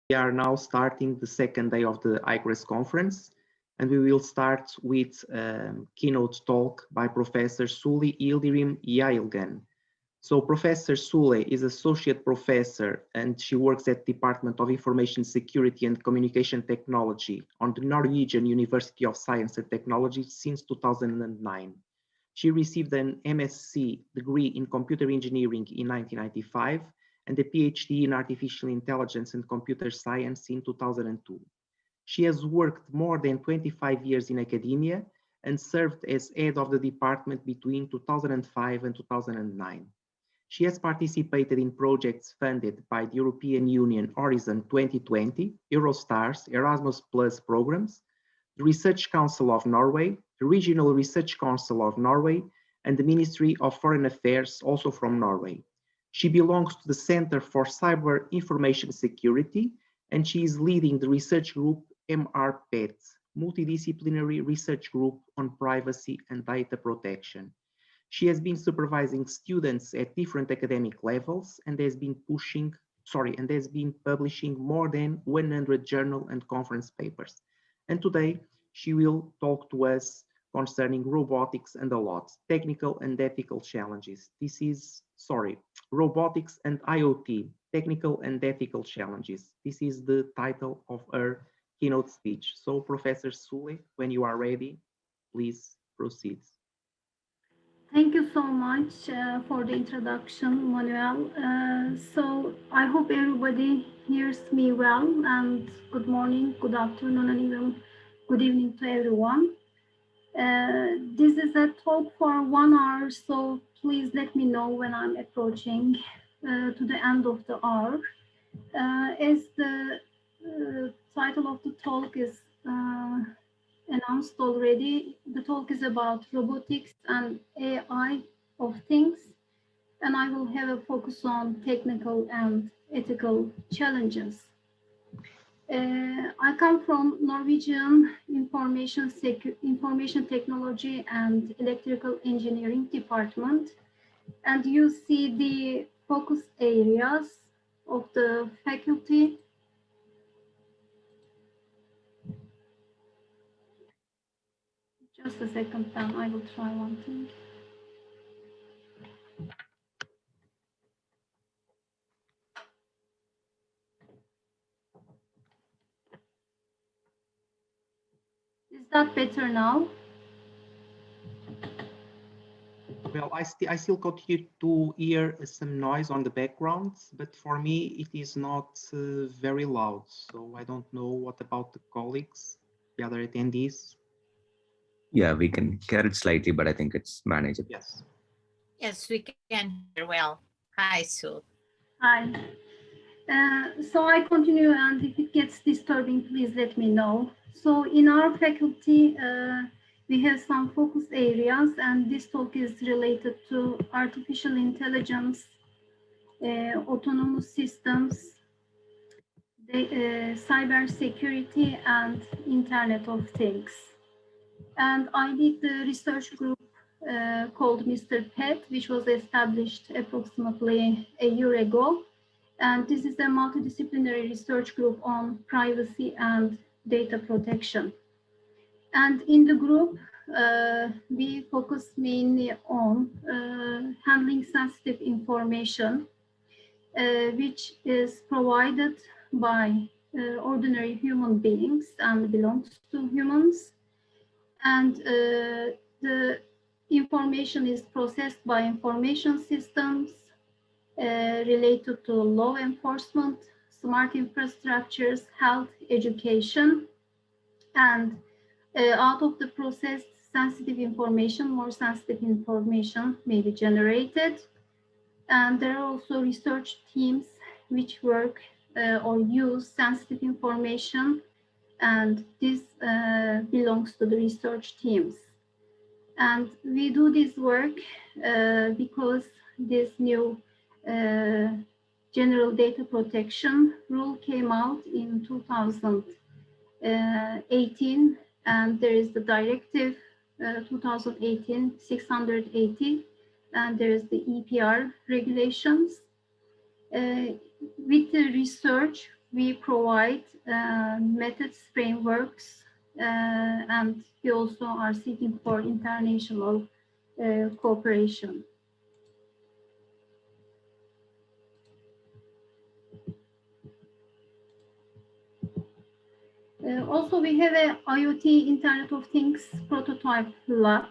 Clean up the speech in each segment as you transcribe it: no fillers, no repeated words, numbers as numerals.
We are now starting the second day of the ICRES conference, and we will start with keynote talk by Professor Sule Yildirim Yayilgan. So Professor Sule is associate professor and she works at Department of Information Security and Communication Technology on the Norwegian University of Science and Technology since 2009. She received an MSc degree in computer engineering in 1995 and a PhD in artificial intelligence and computer science in 2002. She has worked more than 25 years in academia and served as head of the department between 2005 and 2009. She has participated in projects funded by the European Union Horizon 2020, Eurostars, Erasmus Plus programs, the Research Council of Norway, the Regional Research Council of Norway, and the Ministry of Foreign Affairs, also from Norway. She belongs to the Center for Cyber Information Security, and she is leading the research group MRPET, Multidisciplinary Research Group on Privacy and Data Protection. She has been supervising students at different academic levels and has been publishing more than 100 journal and conference papers. And today she will talk to us concerning robotics and AloT, technical and ethical challenges. Robotics and IoT, technical and ethical challenges. This is the title of her keynote speech. So Professor Sule, when you are ready, please proceed. Thank you so much for the introduction, Manuel. So I hope everybody hears me well, and good morning, good afternoon, and even good evening to everyone. This is a talk for 1 hour, so please let me know when I'm approaching to the end of the hour. As the title of the talk is announced already, the talk is about robotics and AI of things, and I will have a focus on technical and ethical challenges. I come from Norwegian Information Technology and Electrical Engineering Department, and you see the focus areas of the faculty. Just a second, then I will try one thing. Is that better now? Well, I still continue to hear some noise on the background, but for me it is not very loud. So I don't know what about the colleagues, the other attendees. Yeah, we can hear it slightly, but I think it's manageable. Yes. Yes, we can hear well. Hi, Sule. Hi. So I continue, and if it gets disturbing, please let me know. So in our faculty, we have some focus areas, and this talk is related to artificial intelligence, autonomous systems, cyber security, and Internet of Things. And I lead the research group called Mr. PET, which was established approximately a year ago. And this is a multidisciplinary research group on privacy and data protection. And in the group, we focus mainly on handling sensitive information, which is provided by ordinary human beings and belongs to humans. And the information is processed by information systems related to law enforcement, smart infrastructures, health, education, and out of the processed sensitive information, more sensitive information may be generated. And there are also research teams which work or use sensitive information, and this belongs to the research teams. And we do this work because this new general data protection rule came out in 2018, and there is the directive 2018-680, and there is the EPR regulations. With the research we provide methods, frameworks, and we also are seeking for international cooperation. Also, we have a IoT Internet of Things Prototype Lab,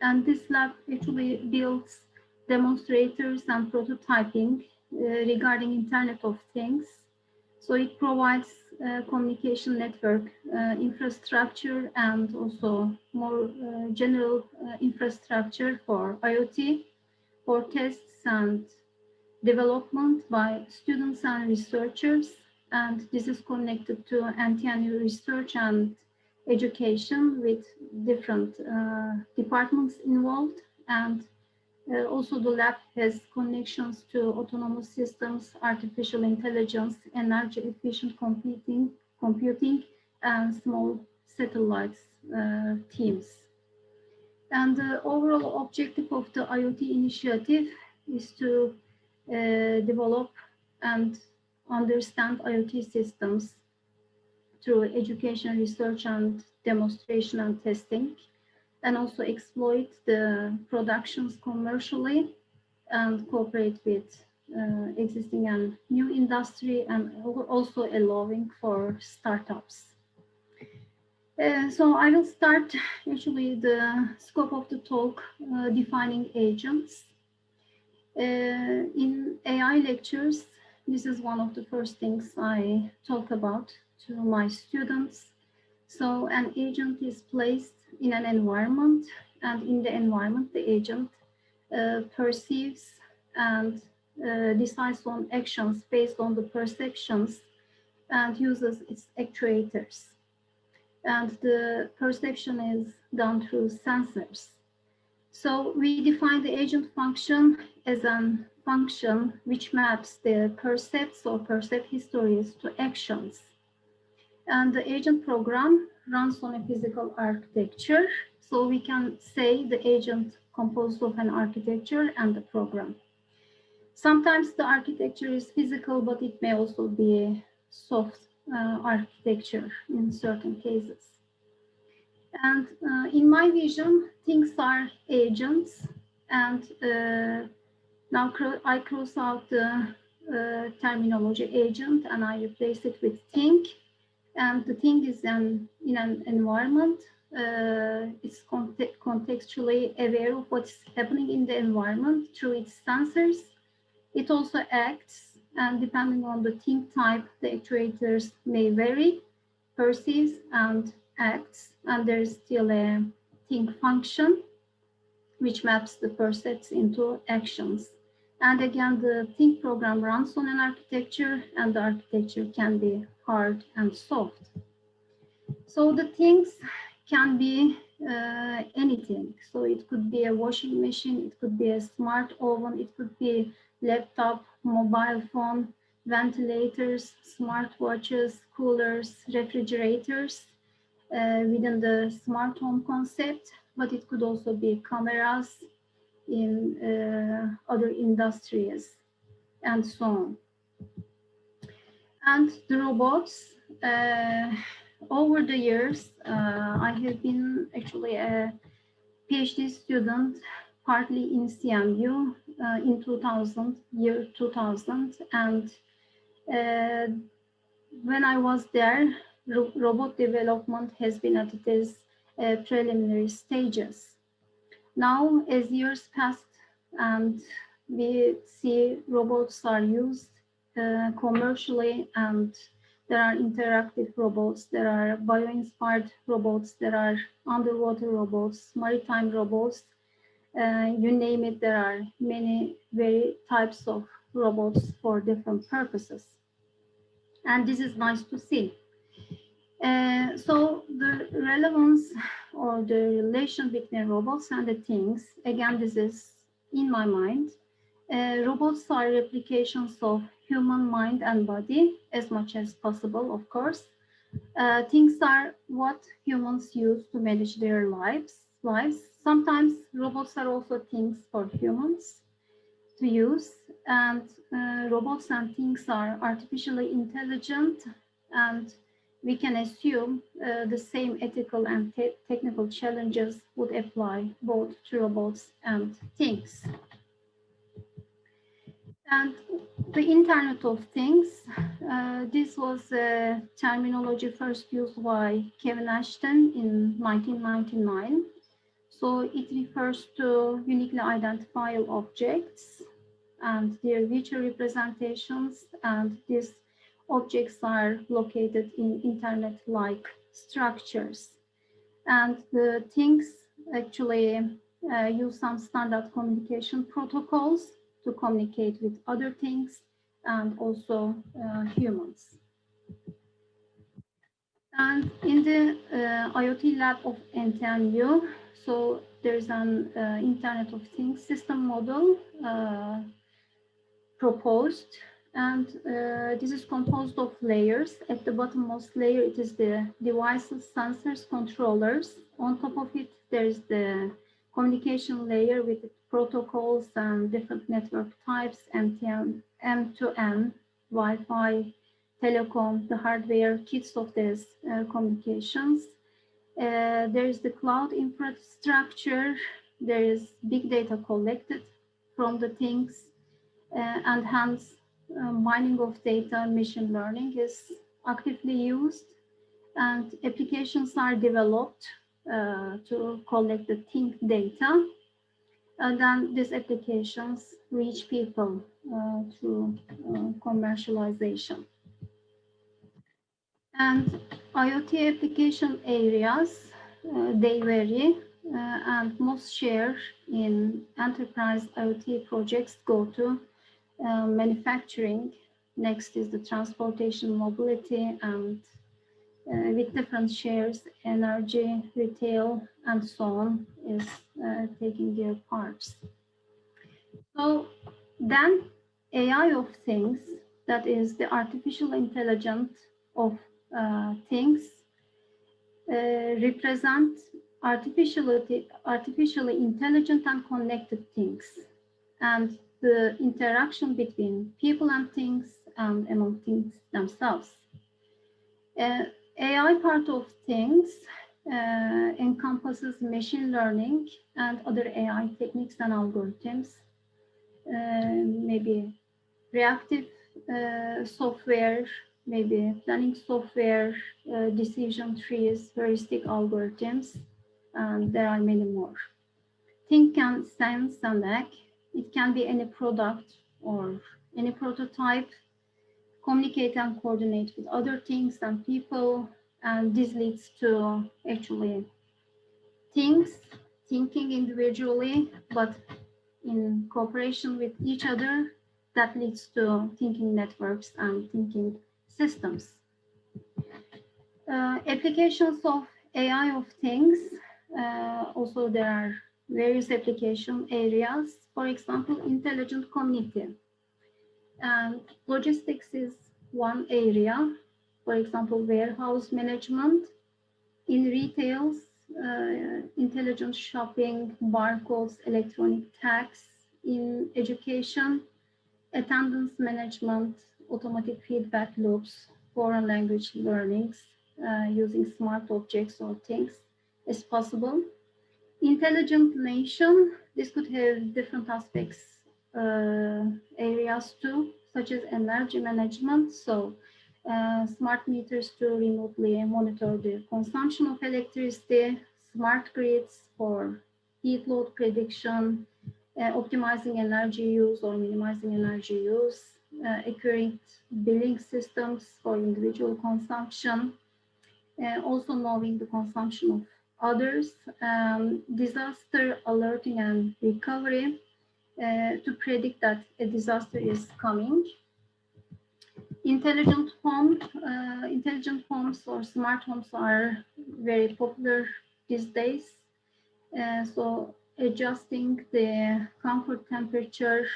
and this lab actually builds demonstrators and prototyping regarding Internet of Things. So it provides communication network infrastructure and also more general infrastructure for IoT, for tests and development by students and researchers. And this is connected to NTNU research and education with different departments involved. And also the lab has connections to autonomous systems, artificial intelligence, energy efficient computing, and small satellites teams. And the overall objective of the IoT initiative is to develop and understand IoT systems through education, research, and demonstration and testing, and also exploit the productions commercially and cooperate with existing and new industry, and also allowing for startups. So I will start actually the scope of the talk defining agents. In AI lectures, this is one of the first things I talk about to my students. So an agent is placed in an environment, and in the environment, the agent perceives and decides on actions based on the perceptions and uses its actuators. And the perception is done through sensors. So we define the agent function as a function which maps the percepts or percept histories to actions. And the agent program runs on a physical architecture. So we can say the agent composed of an architecture and the program. Sometimes the architecture is physical, but it may also be a soft architecture in certain cases. And in my vision, things are agents. And now I cross out the terminology agent and I replace it with think. And the thing is in an environment. It's contextually aware of what's happening in the environment through its sensors. It also acts, and depending on the think type, the actuators may vary, perceives and acts, and there is still a think function which maps the percepts into actions. And again, the think program runs on an architecture, and the architecture can be hard and soft. So the things can be anything. So it could be a washing machine, it could be a smart oven, it could be laptop, mobile phone, ventilators, smartwatches, coolers, refrigerators within the smart home concept, but it could also be cameras in other industries and so on. And the robots, over the years, I have been actually a PhD student, partly in CMU in 2000, year 2000. And when I was there, robot development has been at its preliminary stages. Now, as years passed and we see robots are used commercially, and there are interactive robots, there are bio-inspired robots, there are underwater robots, maritime robots, you name it, there are many very types of robots for different purposes. And this is nice to see. So the relevance or the relation between robots and the things, again, this is in my mind. Robots are replications of human mind and body as much as possible, of course. Things are what humans use to manage their lives. Sometimes robots are also things for humans. to use. And robots and things are artificially intelligent, and we can assume the same ethical and technical challenges would apply both to robots and things. And the Internet of Things, this was a terminology first used by Kevin Ashton in 1999. So it refers to uniquely identifiable objects and their virtual representations, and these objects are located in Internet-like structures. And the things actually use some standard communication protocols to communicate with other things and also humans. And in the IoT lab of NTNU, so there's an Internet of Things system model proposed, and this is composed of layers. At the bottommost layer, it is the devices, sensors, controllers. On top of it, there's the communication layer with protocols and different network types, NTN, M2M, Wi-Fi, telecom, the hardware, kits of these communications. There is the cloud infrastructure. There is big data collected from the things, and hence mining of data, machine learning is actively used, and applications are developed to collect the thing data, and then these applications reach people through commercialization. And IoT application areas, they vary, and most share in enterprise IoT projects go to manufacturing. Next is the transportation, mobility, and with different shares, energy, retail, and so on is taking their parts. So then AI of things, that is the artificial intelligence of things, represent artificially intelligent and connected things, and the interaction between people and things and among things themselves. AI part of things encompasses machine learning and other AI techniques and algorithms, maybe reactive software, maybe planning software, decision trees, heuristic algorithms, and there are many more. Think can sense and act. It can be any product or any prototype, communicate and coordinate with other things and people, and this leads to actually things thinking individually, but in cooperation with each other, that leads to thinking networks and thinking systems. Applications of AI of things, also there are various application areas. For example, intelligent community. And logistics is one area. For example, warehouse management. In retails, intelligent shopping, barcodes, electronic tags. In education, attendance management, automatic feedback loops, foreign language learnings, using smart objects or things is possible. Intelligent nation, this could have different aspects, areas too, such as energy management. So smart meters to remotely monitor the consumption of electricity, smart grids for heat load prediction, optimizing energy use or minimizing energy use, accurate billing systems for individual consumption, also knowing the consumption of others, disaster alerting and recovery to predict that a disaster is coming. Intelligent homes or smart homes are very popular these days. So adjusting the comfort temperature,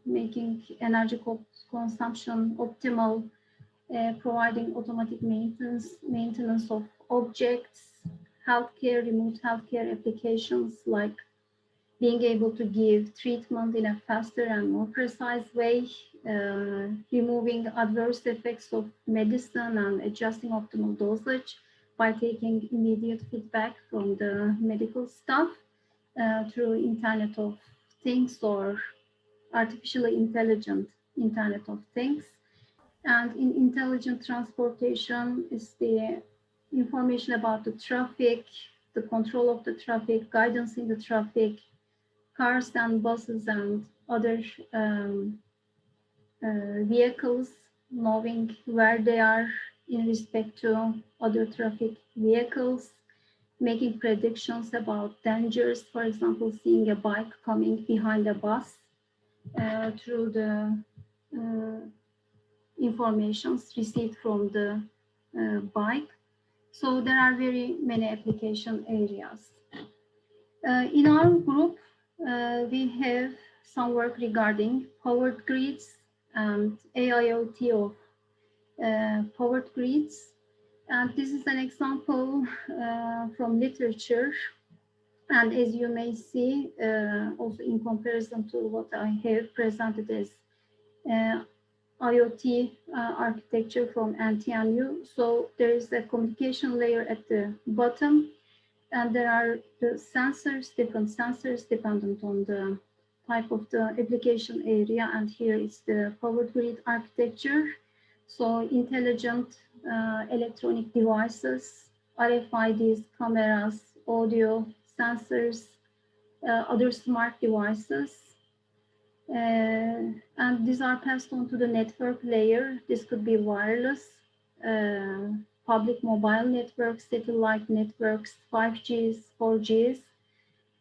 making energy consumption optimal, providing automatic maintenance of objects, healthcare, remote healthcare applications like being able to give treatment in a faster and more precise way, removing adverse effects of medicine and adjusting optimal dosage by taking immediate feedback from the medical staff through Internet of Things or artificially intelligent Internet of Things. And in intelligent transportation is the information about the traffic, the control of the traffic, guidance in the traffic, cars and buses and other vehicles, knowing where they are in respect to other traffic vehicles, making predictions about dangers, for example, seeing a bike coming behind a bus through the informations received from the bike. So there are very many application areas. In our group, we have some work regarding powered grids and AIoT of powered grids. And this is an example from literature. And as you may see, also in comparison to what I have presented as IoT architecture from NTNU. So there is a communication layer at the bottom, and there are the sensors, different sensors dependent on the type of the application area. And here is the powered grid architecture. So intelligent electronic devices, RFIDs, cameras, audio, sensors, other smart devices. And these are passed on to the network layer. This could be wireless, public mobile networks, satellite networks, 5Gs, 4Gs.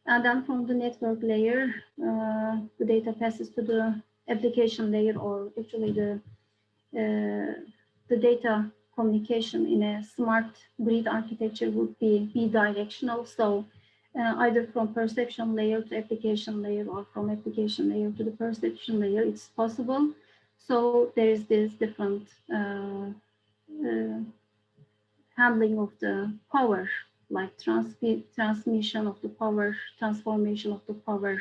And then from the network layer, the data passes to the application layer, or actually the data communication in a smart grid architecture would be bidirectional. So either from perception layer to application layer, or from application layer to the perception layer, it's possible. So there is this different handling of the power, like transmission of the power, transformation of the power,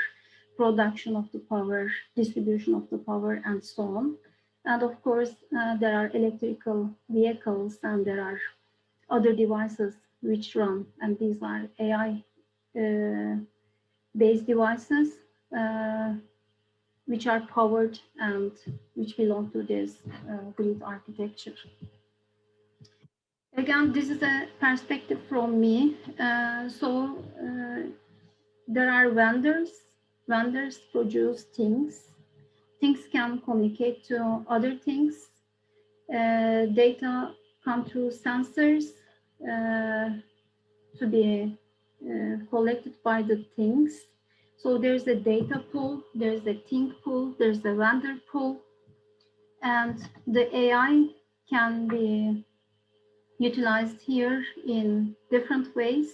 production of the power, distribution of the power, and so on. And of course, there are electrical vehicles and there are other devices which run, and these are AI based devices which are powered and which belong to this grid architecture. Again, this is a perspective from me. There are vendors. Vendors produce things. Things can communicate to other things. Data come through sensors to be collected by the things. So there's a data pool, there's a thing pool, there's a vendor pool, and the AI can be utilized here in different ways.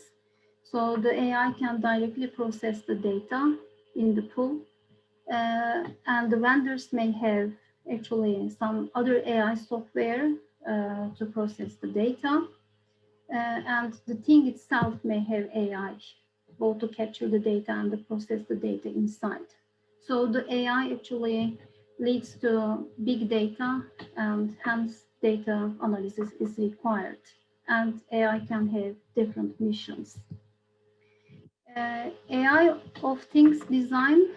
So the AI can directly process the data in the pool, and the vendors may have actually some other AI software to process the data. And the thing itself may have AI, both to capture the data and to process the data inside. So the AI actually leads to big data, and hence data analysis is required. And AI can have different missions. AI of things design,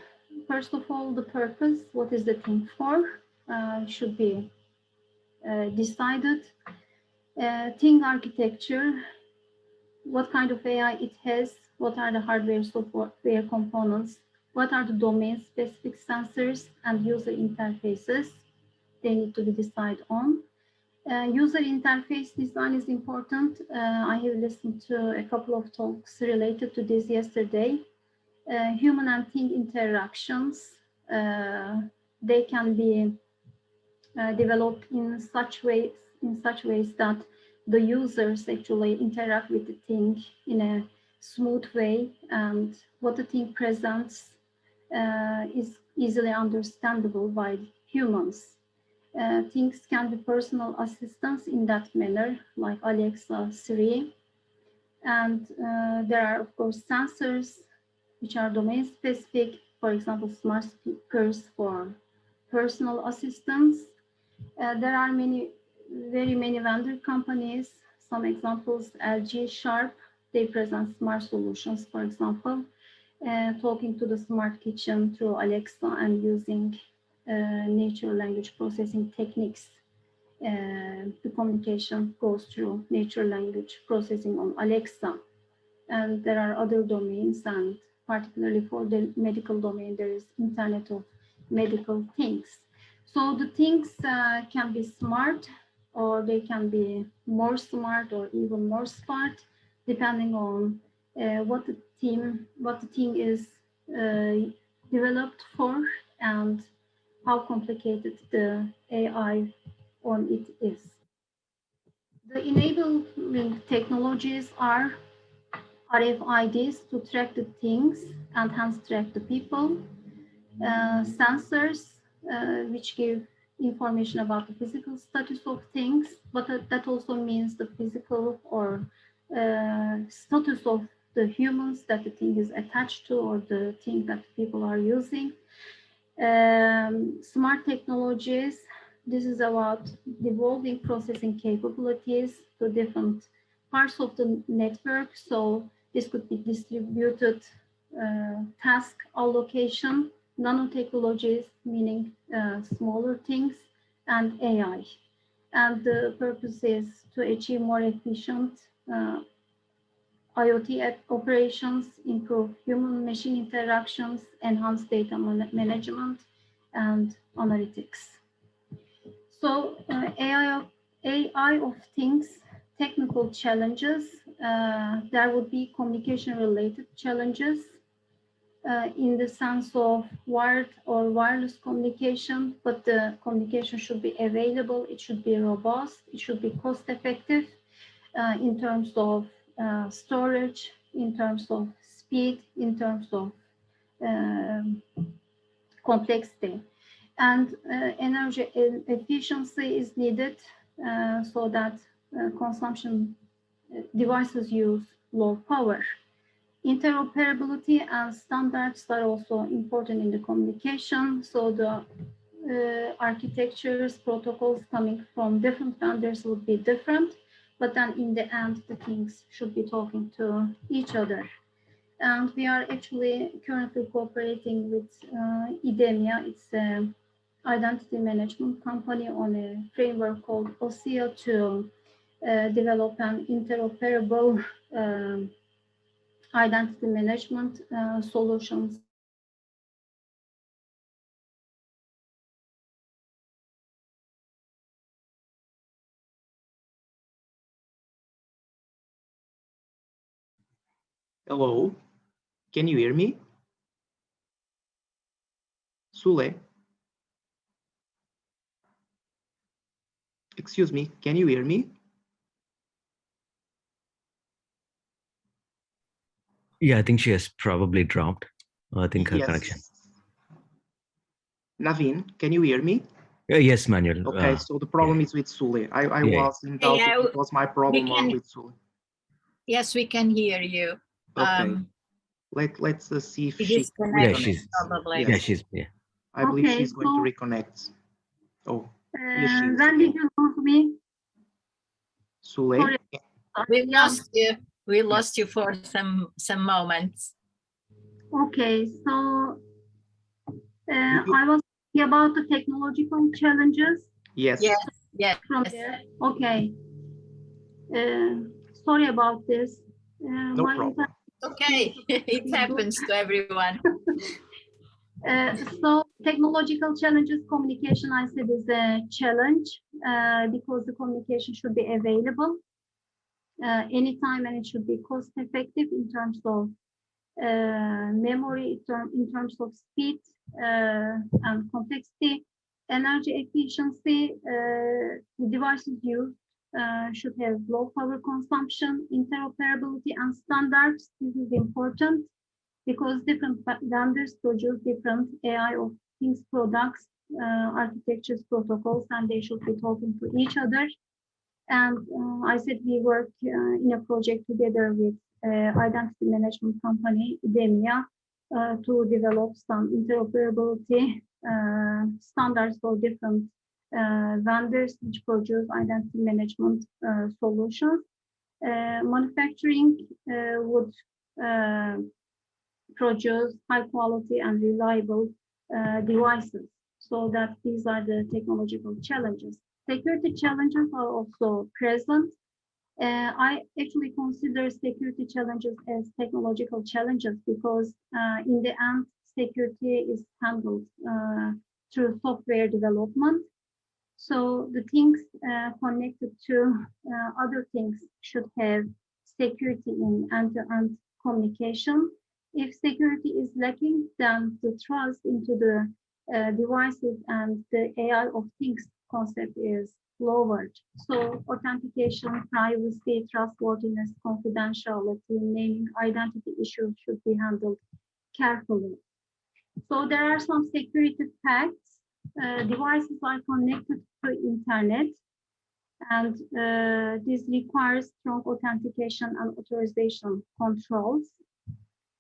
first of all, the purpose, what is the thing for, should be decided. Thing architecture, what kind of AI it has, what are the hardware, software components, what are the domain-specific sensors and user interfaces they need to be decided on. User interface design is important. I have listened to a couple of talks related to this yesterday. Human and thing interactions, they can be developed in such ways that the users actually interact with the thing in a smooth way, and what the thing presents is easily understandable by humans. Things can be personal assistants in that manner, like Alexa, Siri. And there are, of course, sensors which are domain specific, for example, smart speakers for personal assistants. There are very many vendor companies. Some examples, LG, Sharp, they present smart solutions, for example, talking to the smart kitchen through Alexa and using natural language processing techniques. The communication goes through natural language processing on Alexa. And there are other domains, and particularly for the medical domain, there is Internet of Medical Things. So the things can be smart, or they can be more smart or even more smart, depending on what the team is developed for and how complicated the AI on it is. The enabling technologies are RFIDs to track the things and hence track the people, sensors which give information about the physical status of things, but that also means the physical or status of the humans that the thing is attached to or the thing that people are using. Smart technologies, this is about devolving processing capabilities to different parts of the network. So this could be distributed task allocation, nanotechnologies, meaning smaller things, and AI. And the purpose is to achieve more efficient IoT operations, improve human-machine interactions, enhance data management, and analytics. So AI of things, technical challenges, there would be communication-related challenges in the sense of wired or wireless communication, but the communication should be available, it should be robust, it should be cost-effective in terms of storage, in terms of speed, in terms of complexity. And energy efficiency is needed so that consumption devices use low power. Interoperability and standards are also important in the communication. So the architectures, protocols coming from different vendors would be different, but then in the end, the things should be talking to each other. And we are actually currently cooperating with IDEMIA. It's an identity management company on a framework called OSIA to develop an interoperable identity management solutions. Hello, can you hear me? Sule? Excuse me, can you hear me? Yeah, I think she has probably dropped. I think her Yes. connection. Naveen, can you hear me? Yes, Manuel. Okay, so the problem is with Sule. I was in doubt if it was my problem or with Sule. Yes, we can hear you. Okay. Let's see if she reconnects. Probably. Yes. Yeah, she's. Yeah. I believe she's going to reconnect. Oh, here she is. When did you lose me? Sule? We lost you. We lost you for some moments. Okay, so I was talking about the technological challenges. Yes. Yes. From there. Okay. Sorry about this. No problem. Okay, it happens to everyone. So technological challenges, communication, I said, is a challenge because the communication should be available anytime, and it should be cost effective in terms of memory, in terms of speed and complexity, energy efficiency. The devices used should have low power consumption, interoperability, and standards. This is important because different vendors produce different AI of things products, architectures, protocols, and they should be talking to each other. And I said we work in a project together with identity management company, IDEMIA, to develop some interoperability standards for different vendors which produce identity management solutions. Manufacturing would produce high quality and reliable devices. So that these are the technological challenges. Security challenges are also present. I actually consider security challenges as technological challenges because in the end, security is handled through software development. So the things connected to other things should have security in end-to-end communication. If security is lacking, then the trust into the devices and the AI of things concept is lowered. So authentication, privacy, trustworthiness, confidentiality, naming identity issues should be handled carefully. So there are some security facts. Devices are connected to internet, and this requires strong authentication and authorization controls.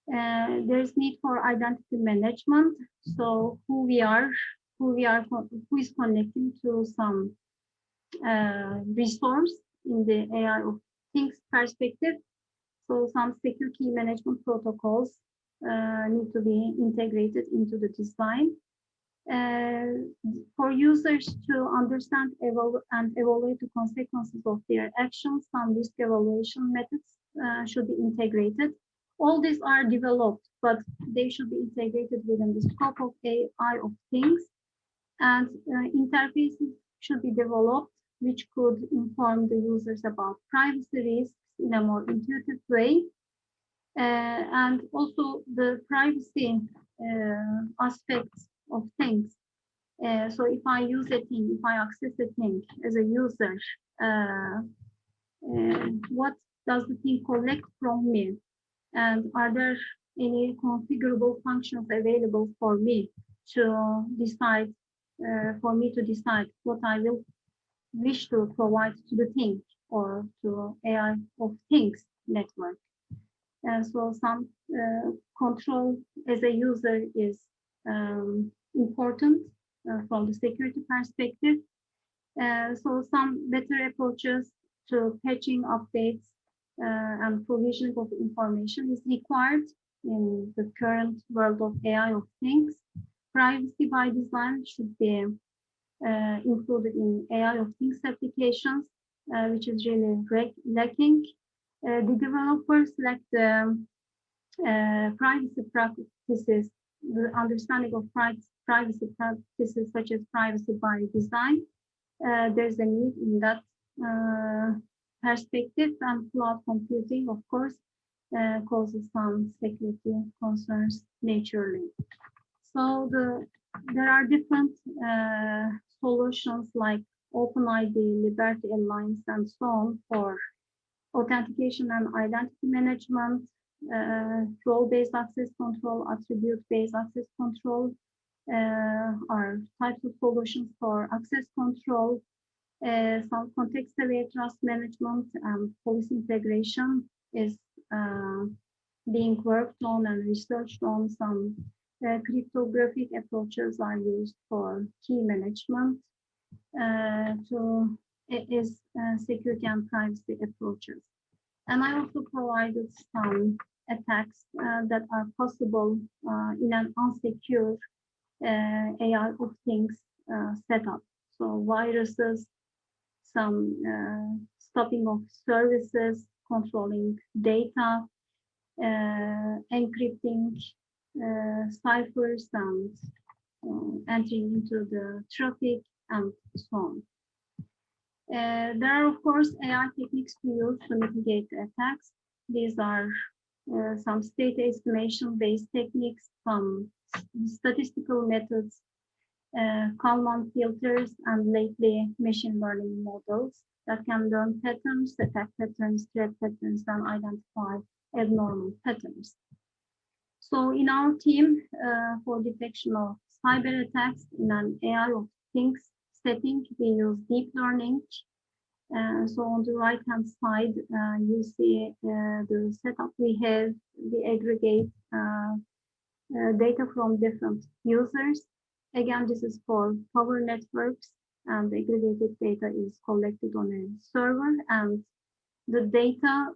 There is need for identity management. So who is connecting to some resource in the AI of things perspective. So some security management protocols need to be integrated into the design. For users to understand and evaluate the consequences of their actions, some risk evaluation methods should be integrated. All these are developed, but they should be integrated within the scope of AI of things. And interfaces should be developed, which could inform the users about privacy risks in a more intuitive way. And also the privacy aspects of things. So if I use a thing, if I access a thing as a user, what does the thing collect from me? And are there any configurable functions available for me to decide, what I will wish to provide to the thing or to AI of things network? So some control as a user is important from the security perspective. So some better approaches to patching updates and provisioning of information is required in the current world of AI of things. Privacy by design should be included in AI of things applications, which is really lacking. The developers lack the privacy practices, the understanding of privacy practices such as privacy by design. There's a need in that perspective, and cloud computing, of course, causes some security concerns naturally. So there are different solutions like OpenID, Liberty Alliance, and so on for authentication and identity management, role-based access control, attribute-based access control are types of solutions for access control. Some context-aware trust management and policy integration is being worked on and researched on. Some cryptographic approaches are used for key management security and privacy approaches. And I also provided some attacks that are possible in an unsecure AI of things setup. So viruses, some stopping of services, controlling data, encrypting ciphers, and entering into the traffic, and so on. There are, of course, AI techniques to use to mitigate attacks. These are some state estimation-based techniques, some statistical methods, Kalman filters, and lately machine learning models that can learn patterns, attack patterns, threat patterns, and identify abnormal patterns. So in our team, for detection of cyber attacks in an AI of things setting, we use deep learning. So on the right-hand side, you see the setup we have. We aggregate data from different users. Again, this is for power networks, and the aggregated data is collected on a server, and the data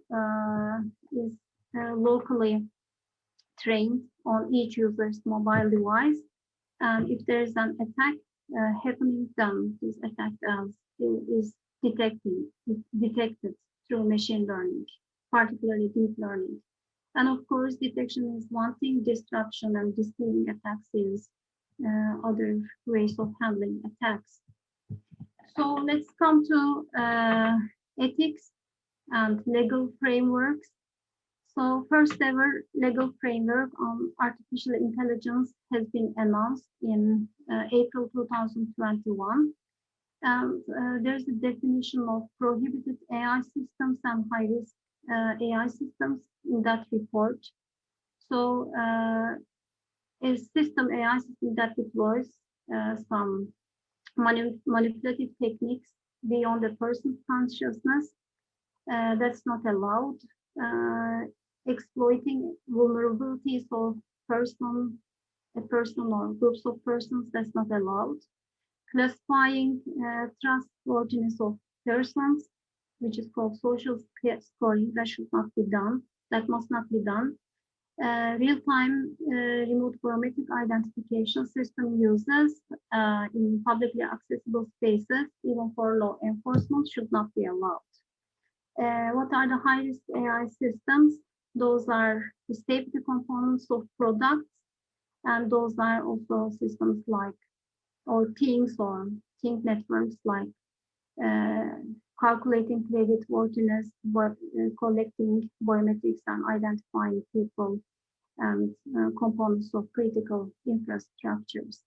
is locally trained on each user's mobile device. And if there is an attack happening, then this attack is detected through machine learning, particularly deep learning. And of course, detection is one thing, disruption and deceiving attacks is other ways of handling attacks. So let's come to ethics and legal frameworks. So first ever legal framework on artificial intelligence has been announced in April 2021. And there's a definition of prohibited AI systems and high-risk AI systems in that report. So a system AI system that deploys some manipulative techniques beyond a person's consciousness, that's not allowed. Exploiting vulnerabilities of a person or groups of persons, that's not allowed. Classifying trustworthiness of persons, which is called social scoring, that should not be done. That must not be done. Real-time remote biometric identification system uses in publicly accessible spaces, even for law enforcement, should not be allowed. What are the high-risk AI systems? Those are the safety components of products, and those are also systems like, or things think networks like calculating credit worthiness, collecting biometrics and identifying people and components of critical infrastructures.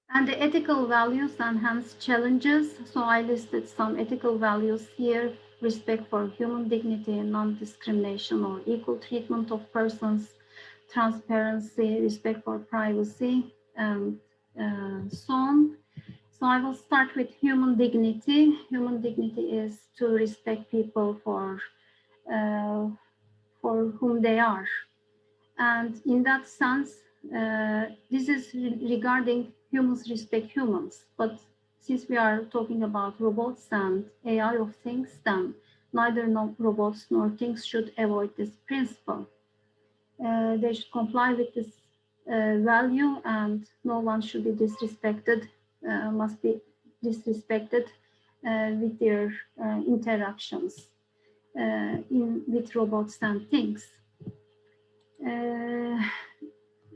And the ethical values and hence challenges. So I listed some ethical values here: respect for human dignity, non-discrimination or equal treatment of persons, transparency, respect for privacy, and so on. So I will start with human dignity. Human dignity is to respect people for whom they are. And in that sense, this is regarding humans respect humans. But since we are talking about robots and AI of things, then neither robots nor things should avoid this principle. They should comply with this value, and no one should be disrespected, must be disrespected with their interactions with robots and things.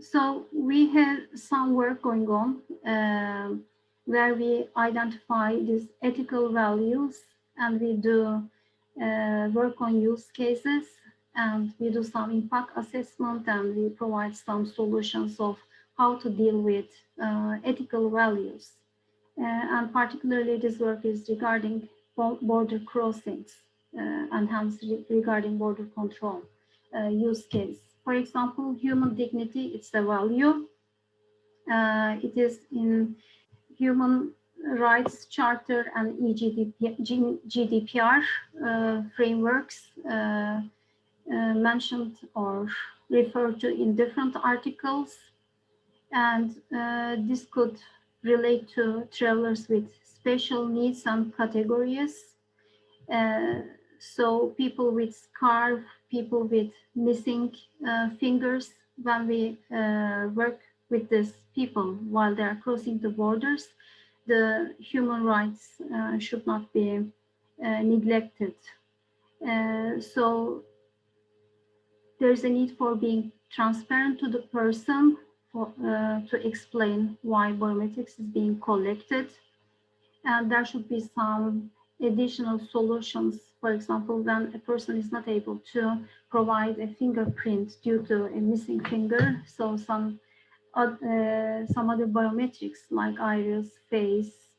So we have some work going on where we identify these ethical values, and we do work on use cases, and we do some impact assessment, and we provide some solutions of how to deal with ethical values. And particularly this work is regarding border crossings and hence regarding border control use case. For example, human dignity, it's a value. It is in Human Rights Charter and GDPR frameworks mentioned or referred to in different articles. And this could relate to travelers with special needs and categories. So people with scarf, people with missing fingers, when we work with these people while they are crossing the borders, the human rights should not be neglected. So there's a need for being transparent to the person to explain why biometrics is being collected. And there should be some additional solutions. For example, when a person is not able to provide a fingerprint due to a missing finger, so some other biometrics like iris, face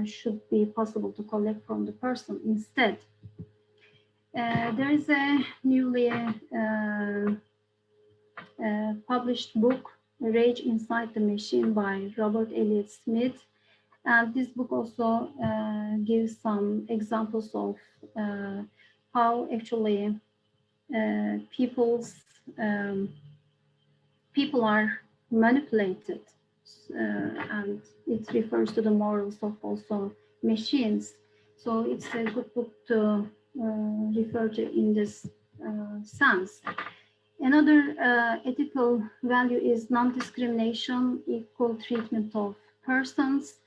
should be possible to collect from the person instead. There is a newly published book, Rage Inside the Machine by Robert Elliott Smith. And this book also gives some examples of how actually people's people are manipulated, and it refers to the morals of also machines. So it's a good book to refer to in this sense. Another ethical value is non-discrimination, equal treatment of persons.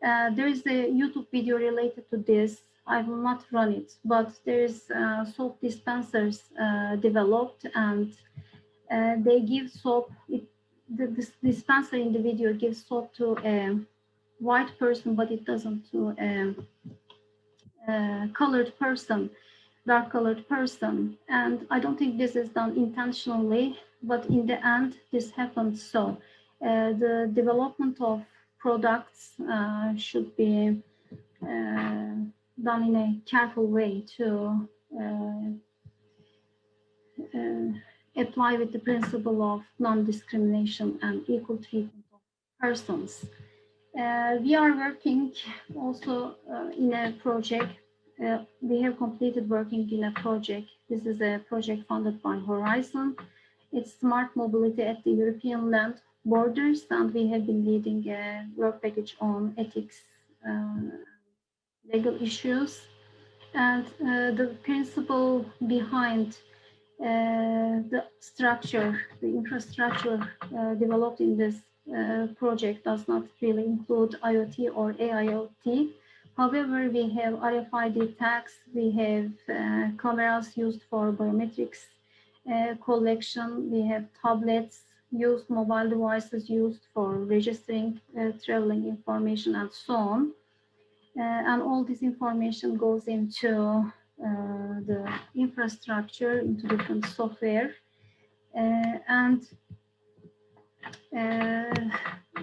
There is a YouTube video related to this. I will not run it, but there is soap dispensers developed, and they give soap. The dispenser in the video gives soap to a white person, but it doesn't to a colored person, dark colored person. And I don't think this is done intentionally, but in the end, this happens. So the development of products should be done in a careful way to apply with the principle of non-discrimination and equal treatment of persons. We are working also in a project. We have completed working in a project. This is a project funded by Horizon. It's smart mobility at the European land borders, and we have been leading a work package on ethics, legal issues. And the principle behind the structure, the infrastructure developed in this project does not really include IoT or AIoT. However, we have RFID tags, we have cameras used for biometrics collection, we have tablets used, mobile devices used for registering traveling information, and so on. And all this information goes into the infrastructure, into different software. And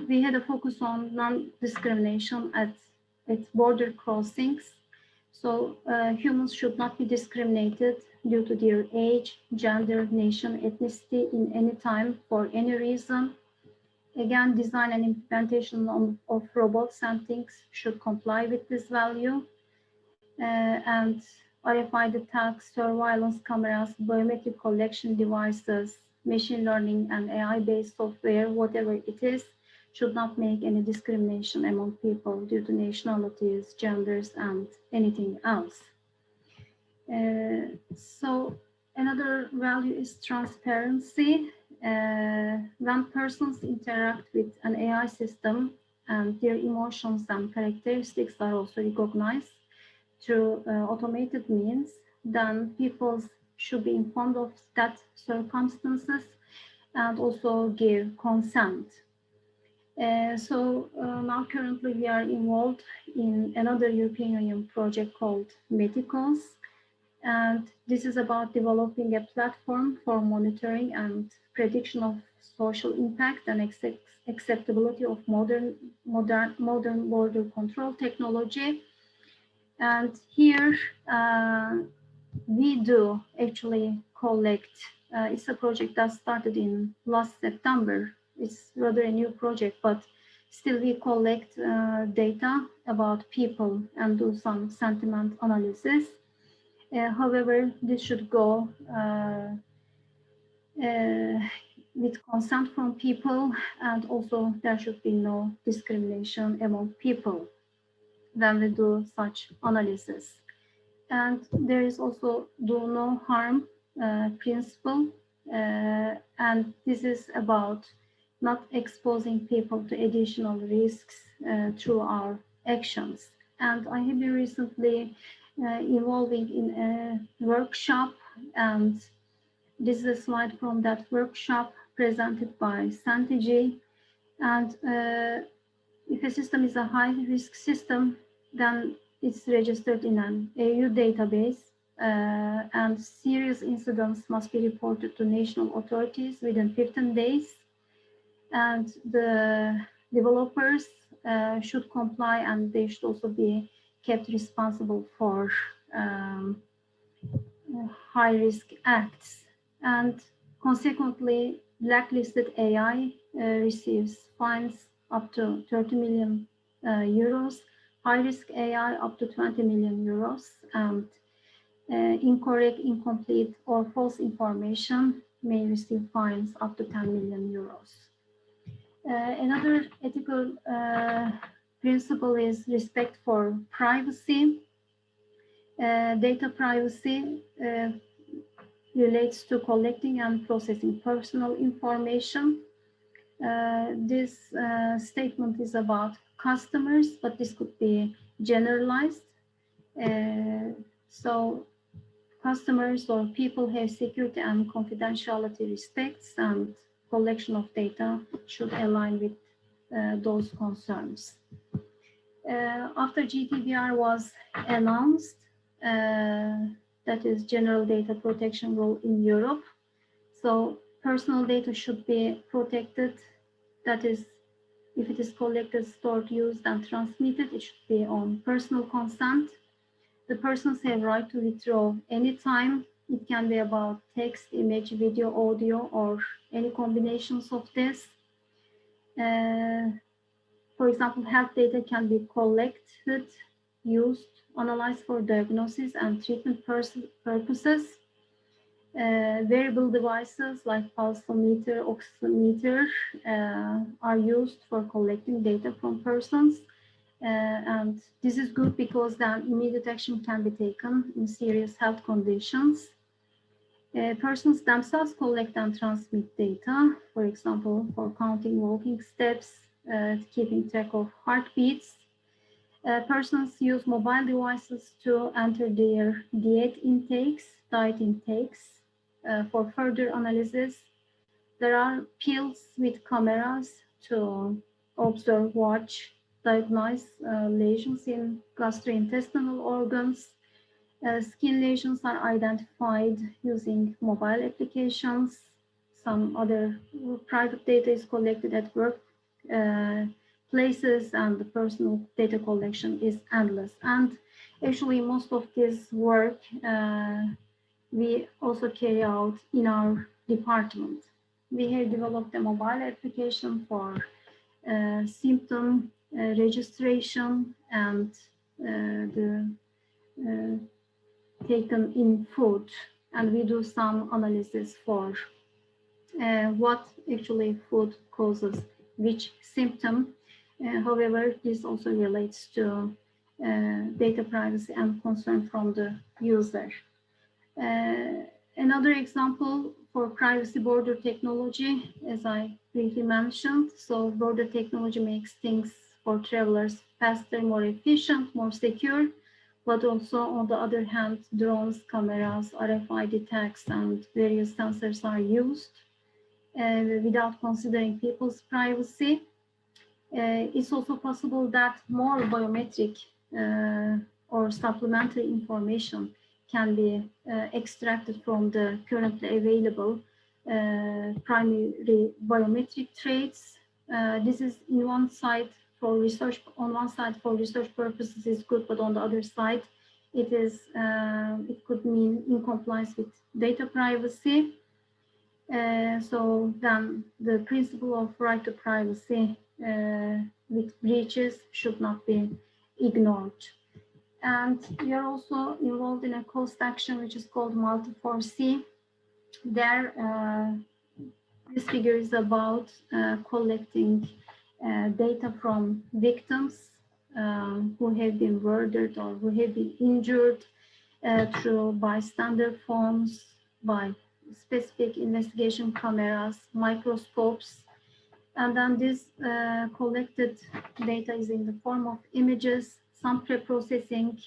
we had a focus on non-discrimination at border crossings. So humans should not be discriminated due to their age, gender, nation, ethnicity in any time for any reason. Again, design and implementation of robots and things should comply with this value. And RFID tags, surveillance cameras, biometric collection devices, machine learning and AI-based software, whatever it is, should not make any discrimination among people due to nationalities, genders, and anything else. So another value is transparency. When persons interact with an AI system and their emotions and characteristics are also recognized through automated means, then people should be informed of that circumstances and also give consent. So now currently we are involved in another European Union project called METICOS. And this is about developing a platform for monitoring and prediction of social impact and acceptability of modern border control technology. And here we do actually collect, it's a project that started in last September. It's rather a new project, but still we collect data about people and do some sentiment analysis. However, this should go with consent from people, and also there should be no discrimination among people when we do such analysis. And there is also do no harm principle, and this is about not exposing people to additional risks through our actions. And I have been recently involving in a workshop, and this is a slide from that workshop presented by Santiji. And if a system is a high-risk system, then it's registered in an EU database, and serious incidents must be reported to national authorities within 15 days. And the developers should comply, and they should also be kept responsible for high-risk acts. And consequently, blacklisted AI receives fines up to 30 million euros, high-risk AI up to 20 million euros, and incorrect, incomplete, or false information may receive fines up to 10 million euros. Another ethical principle is respect for privacy. Data privacy relates to collecting and processing personal information. This statement is about customers, but this could be generalized. So customers or people have security and confidentiality respects, and collection of data should align with those concerns. After GDPR was announced, that is General Data Protection Rule in Europe, so personal data should be protected. That is, if it is collected, stored, used, and transmitted, it should be on personal consent. The persons have right to withdraw anytime. It can be about text, image, video, audio, or any combinations of this. For example, health data can be collected, used, analyzed for diagnosis and treatment purposes. Wearable devices like pulsometer, oximeter are used for collecting data from persons. And this is good because then immediate action can be taken in serious health conditions. Persons themselves collect and transmit data, for example, for counting walking steps, keeping track of heartbeats. Persons use mobile devices to enter their diet intakes for further analysis. There are pills with cameras to observe, watch, diagnose lesions in gastrointestinal organs. Skin lesions are identified using mobile applications. Some other private data is collected at work places, and the personal data collection is endless. And actually, most of this work we also carry out in our department. We have developed a mobile application for symptom registration and the taken in food, and we do some analysis for what actually food causes which symptom. However, this also relates to data privacy and concern from the user. Another example for privacy border technology, as I briefly mentioned. So border technology makes things for travelers faster, more efficient, more secure, but also on the other hand, drones, cameras, RFID tags, and various sensors are used without considering people's privacy. It's also possible that more biometric or supplementary information can be extracted from the currently available primary biometric traits. This is on one side for research purposes is good, but on the other side, it could mean in compliance with data privacy. So then the principle of right to privacy with breaches should not be ignored. And we are also involved in a cost action which is called Multi4C. There, this figure is about collecting data from victims who have been murdered or who have been injured through bystander phones, by specific investigation cameras, microscopes. And then this collected data is in the form of images. Some pre-processing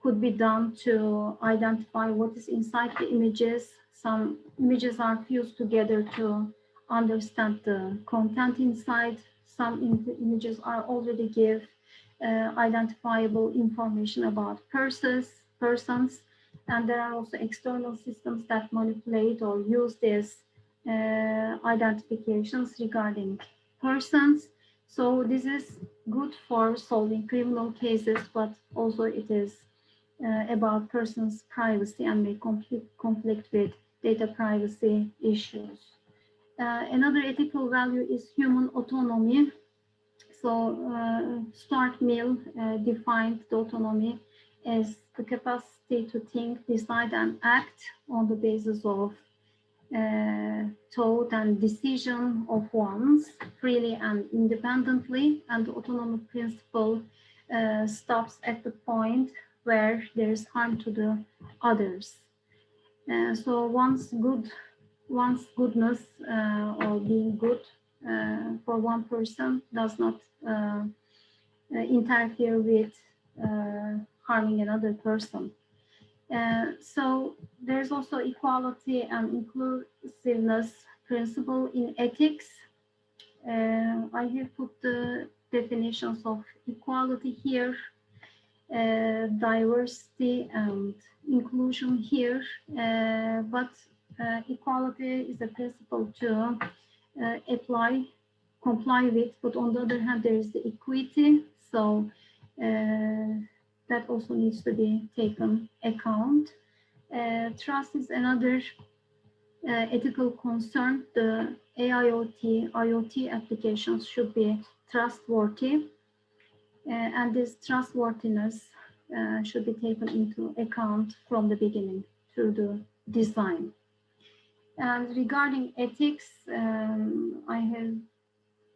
could be done to identify what is inside the images. Some images are fused together to understand the content inside. Some images are already give identifiable information about persons. And there are also external systems that manipulate or use these identifications regarding persons. So this is good for solving criminal cases, but also it is about persons' privacy and may conflict with data privacy issues. Another ethical value is human autonomy. So Stuart Mill defined the autonomy as the capacity to think, decide, and act on the basis of thought and decision of ones freely and independently, and the autonomy principle stops at the point where there is harm to the others. So one's goodness or being good for one person does not interfere with harming another person. So there's also equality and inclusiveness principle in ethics. I have put the definitions of equality here, diversity and inclusion here, but equality is a principle to comply with, but on the other hand, there is the equity. So that also needs to be taken account. Trust is another ethical concern. The AIoT, IoT applications should be trustworthy, and this trustworthiness should be taken into account from the beginning through the design. And regarding ethics, I have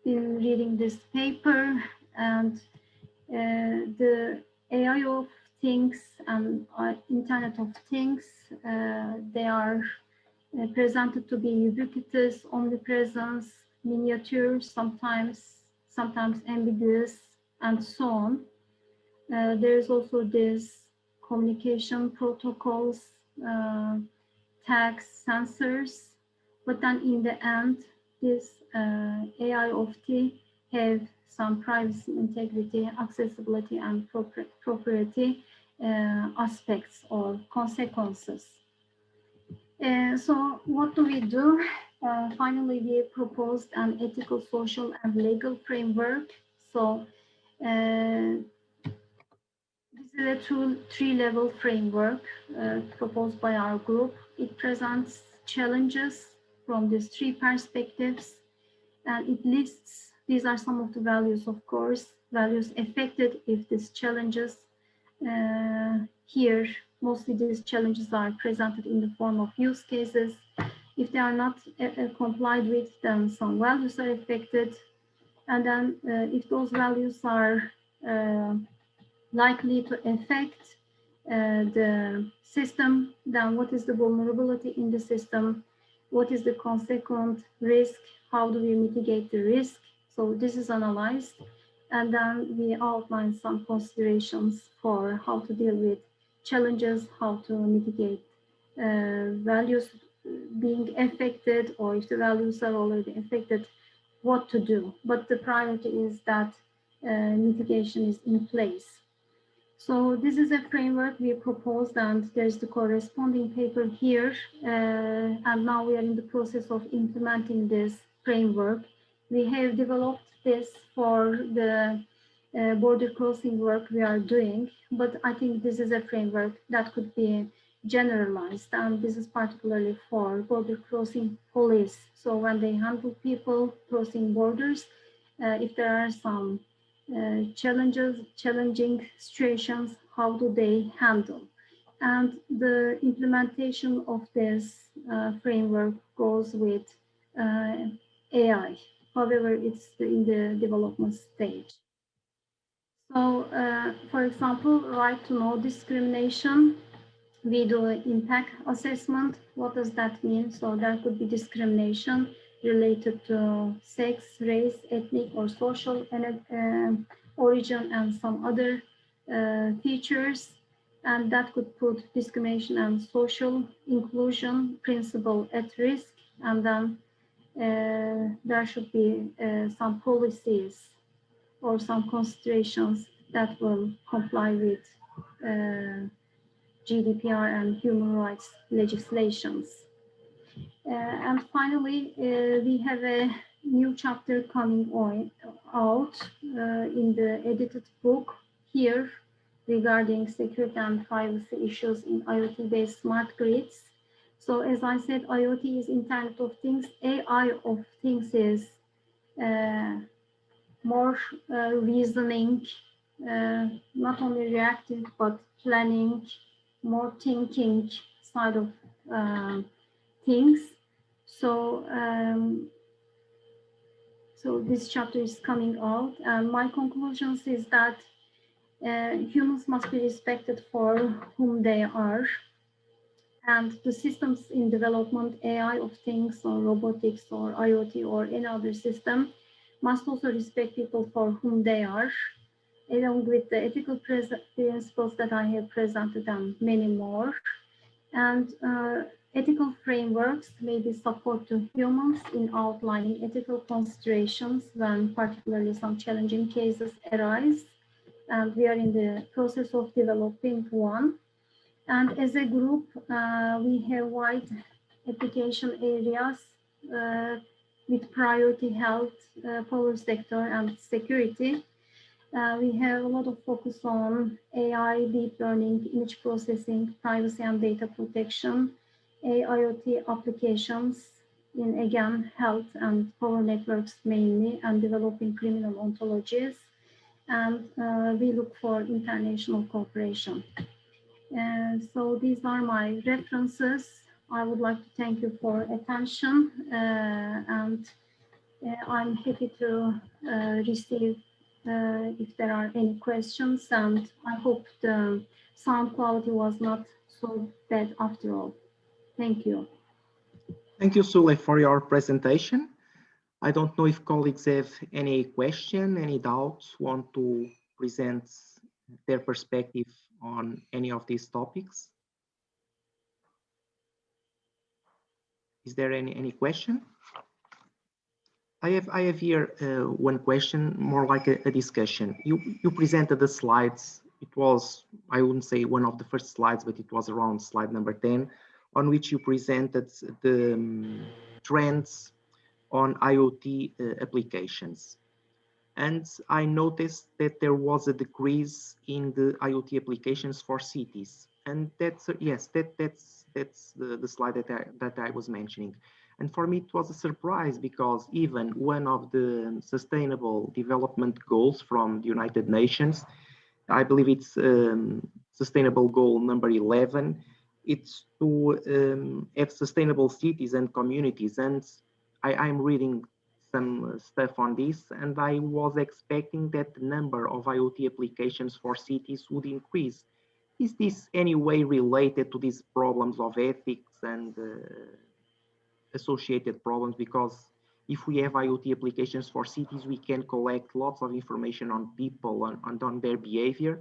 been reading this paper, and the AI of things and Internet of Things, they are presented to be ubiquitous, omnipresent, miniature, sometimes ambiguous, and so on. There's also this communication protocols, tags, sensors, but then in the end, this AI of T have some privacy, integrity, accessibility, and propriety aspects or consequences. So what do we do? Finally, we proposed an ethical, social, and legal framework. So this is a three-level framework proposed by our group. It presents challenges from these three perspectives, and it lists, these are some of the values, of course, values affected if these challenges here, mostly these challenges are presented in the form of use cases. If they are not complied with, then some values are affected. And then if those values are likely to affect the system, then what is the vulnerability in the system? What is the consequent risk? How do we mitigate the risk? So this is analyzed. And then we outline some considerations for how to deal with challenges, how to mitigate values being affected, or if the values are already affected, what to do. But the priority is that mitigation is in place. So this is a framework we proposed, and there's the corresponding paper here. And now we are in the process of implementing this framework. We have developed this for the border crossing work we are doing, but I think this is a framework that could be generalized, and this is particularly for border crossing police. So when they handle people crossing borders, if there are some challenging situations, how do they handle? And the implementation of this framework goes with AI. However, it's in the development stage. So, for example, right to know discrimination, we do an impact assessment. What does that mean? So there could be discrimination related to sex, race, ethnic, or social origin, and some other features. And that could put discrimination and social inclusion principle at risk. And then there should be some policies or some considerations that will comply with GDPR and human rights legislations. And finally, we have a new chapter coming out in the edited book here regarding security and privacy issues in IoT-based smart grids. So as I said, IoT is Internet of Things. AI of Things is more reasoning, not only reactive, but planning, more thinking side of things. So, so this chapter is coming out, and my conclusions is that humans must be respected for whom they are, and the systems in development, AI of things or robotics or IoT or any other system, must also respect people for whom they are, along with the ethical principles that I have presented and many more. And ethical frameworks may be support to humans in outlining ethical considerations when particularly some challenging cases arise. And we are in the process of developing one. And as a group, we have wide application areas with priority health, power sector, and security. We have a lot of focus on AI, deep learning, image processing, privacy and data protection, AIoT applications in, again, health and power networks mainly, and developing criminal ontologies. And we look for international cooperation. So these are my references. I would like to thank you for attention, and I'm happy to receive if there are any questions, and I hope the sound quality was not so bad after all. Thank you. Thank you, Sule, for your presentation. I don't know if colleagues have any question, any doubts, want to present their perspective on any of these topics. Is there any question? I have here one question, more like a discussion. You presented the slides. It was, I wouldn't say one of the first slides, but it was around slide number 10, on which you presented the trends on IoT applications. And I noticed that there was a decrease in the IoT applications for cities. And that's, yes, that's the slide that I was mentioning. And for me, it was a surprise because even one of the sustainable development goals from the United Nations, I believe it's sustainable goal number 11, it's to have sustainable cities and communities. And I'm reading some stuff on this, and I was expecting that the number of IoT applications for cities would increase. Is this any way related to these problems of ethics and associated problems? Because if we have IoT applications for cities, we can collect lots of information on people and on their behavior.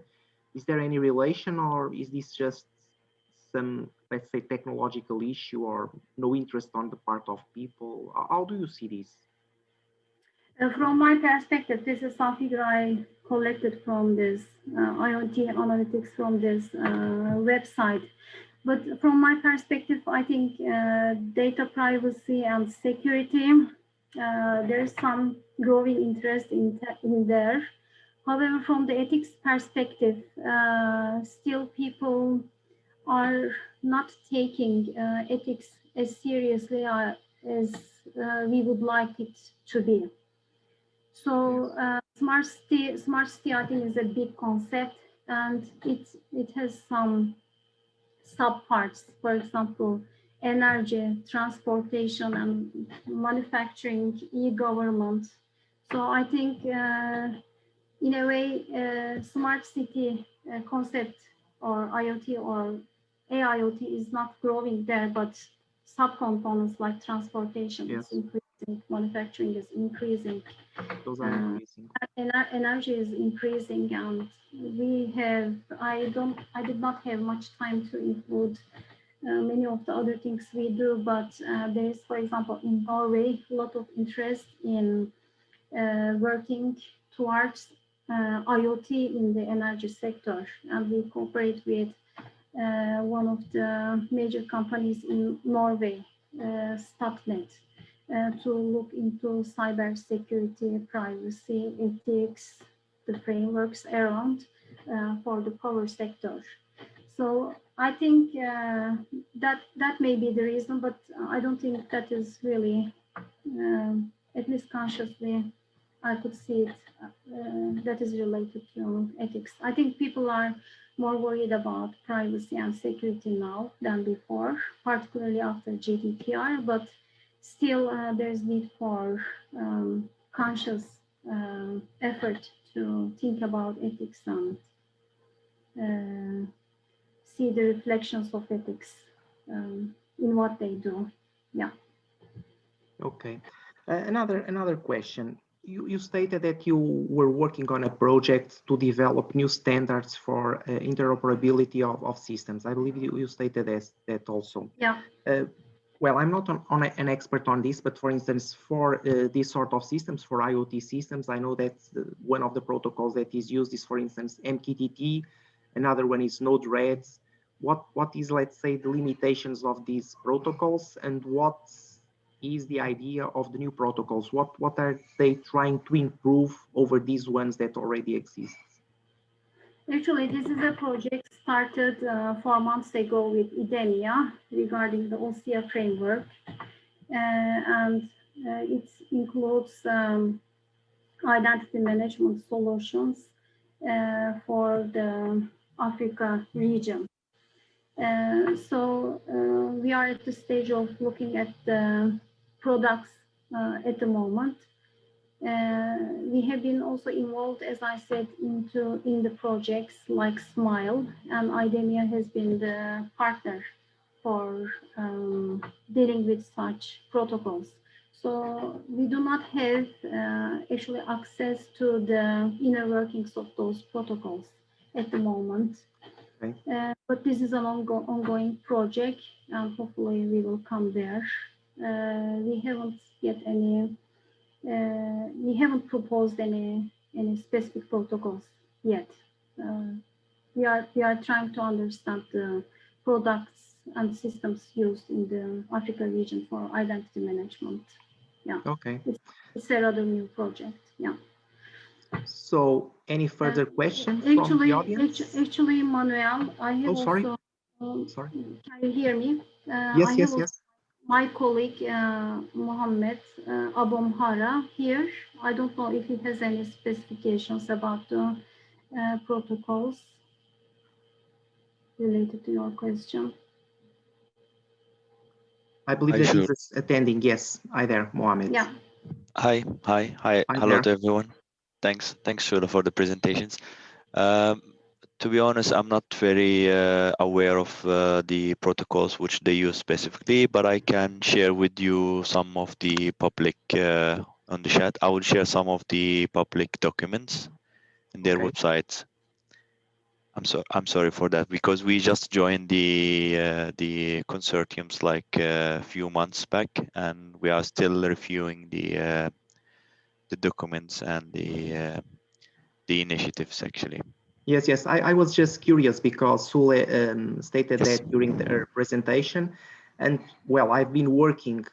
Is there any relation, or is this just some, let's say, technological issue or no interest on the part of people? How do you see this? From my perspective, this is something that I collected from this IoT analytics from this website. But from my perspective, I think data privacy and security, there's some growing interest in there. However, from the ethics perspective, still people are not taking ethics as seriously as we would like it to be. So smart city, I think, is a big concept, and it has some subparts. For example, energy, transportation, and manufacturing, e-government. So I think, in a way, smart city concept or IoT or AIoT is not growing there, but subcomponents like transportation is increasing, manufacturing is increasing. Those are increasing. Energy is increasing, and we have, I did not have much time to include many of the other things we do, but there is, for example, in Norway, a lot of interest in working towards IoT in the energy sector, and we cooperate with one of the major companies in Norway, Statnett, to look into cybersecurity, privacy, ethics, the frameworks around for the power sector. So I think that may be the reason, but I don't think that is really, at least consciously, I could see it that is related to ethics. I think people are more worried about privacy and security now than before, particularly after GDPR, but still there's need for conscious effort to think about ethics and see the reflections of ethics in what they do. Yeah. Okay. Another question. You stated that you were working on a project to develop new standards for interoperability of systems. I believe you stated that also. Yeah. Well, I'm not an expert on this, but for instance, for this sort of systems, for IoT systems, I know that one of the protocols that is used is, for instance, MQTT. Another one is Node-RED. What is, let's say, the limitations of these protocols, and what is the idea of the new protocols? What are they trying to improve over these ones that already exist? Actually, this is a project started 4 months ago with IDEMIA regarding the OSIA framework. And it includes identity management solutions for the Africa region. So we are at the stage of looking at the products at the moment. We have been also involved, as I said, in the projects like SMILE, and IDEMIA has been the partner for dealing with such protocols. So we do not have actually access to the inner workings of those protocols at the moment. Okay. But this is an ongoing project, and hopefully we will come there. We haven't yet we haven't proposed any specific protocols yet. We are trying to understand the products and systems used in the Africa region for identity management. Yeah. Okay. It's a rather new project. Yeah. So, any further questions from the audience? Actually, Manuel, I have also. Sorry. Can you hear me? Yes. My colleague Mohammed Abomhara here. I don't know if he has any specifications about the protocols related to your question. I believe that he's attending. Yes, hi there, Mohammed. Yeah. Hi. Hello to everyone. Thanks, Sule, for the presentations. To be honest, I'm not very aware of the protocols which they use specifically, but I can share with you some of the public on the chat. I will share some of the public documents in their websites. I'm sorry for that, because we just joined the consortiums like a few months back, and we are still reviewing the documents and the initiatives actually. Yes. I was just curious because Sule stated that during their presentation, and well, I've been working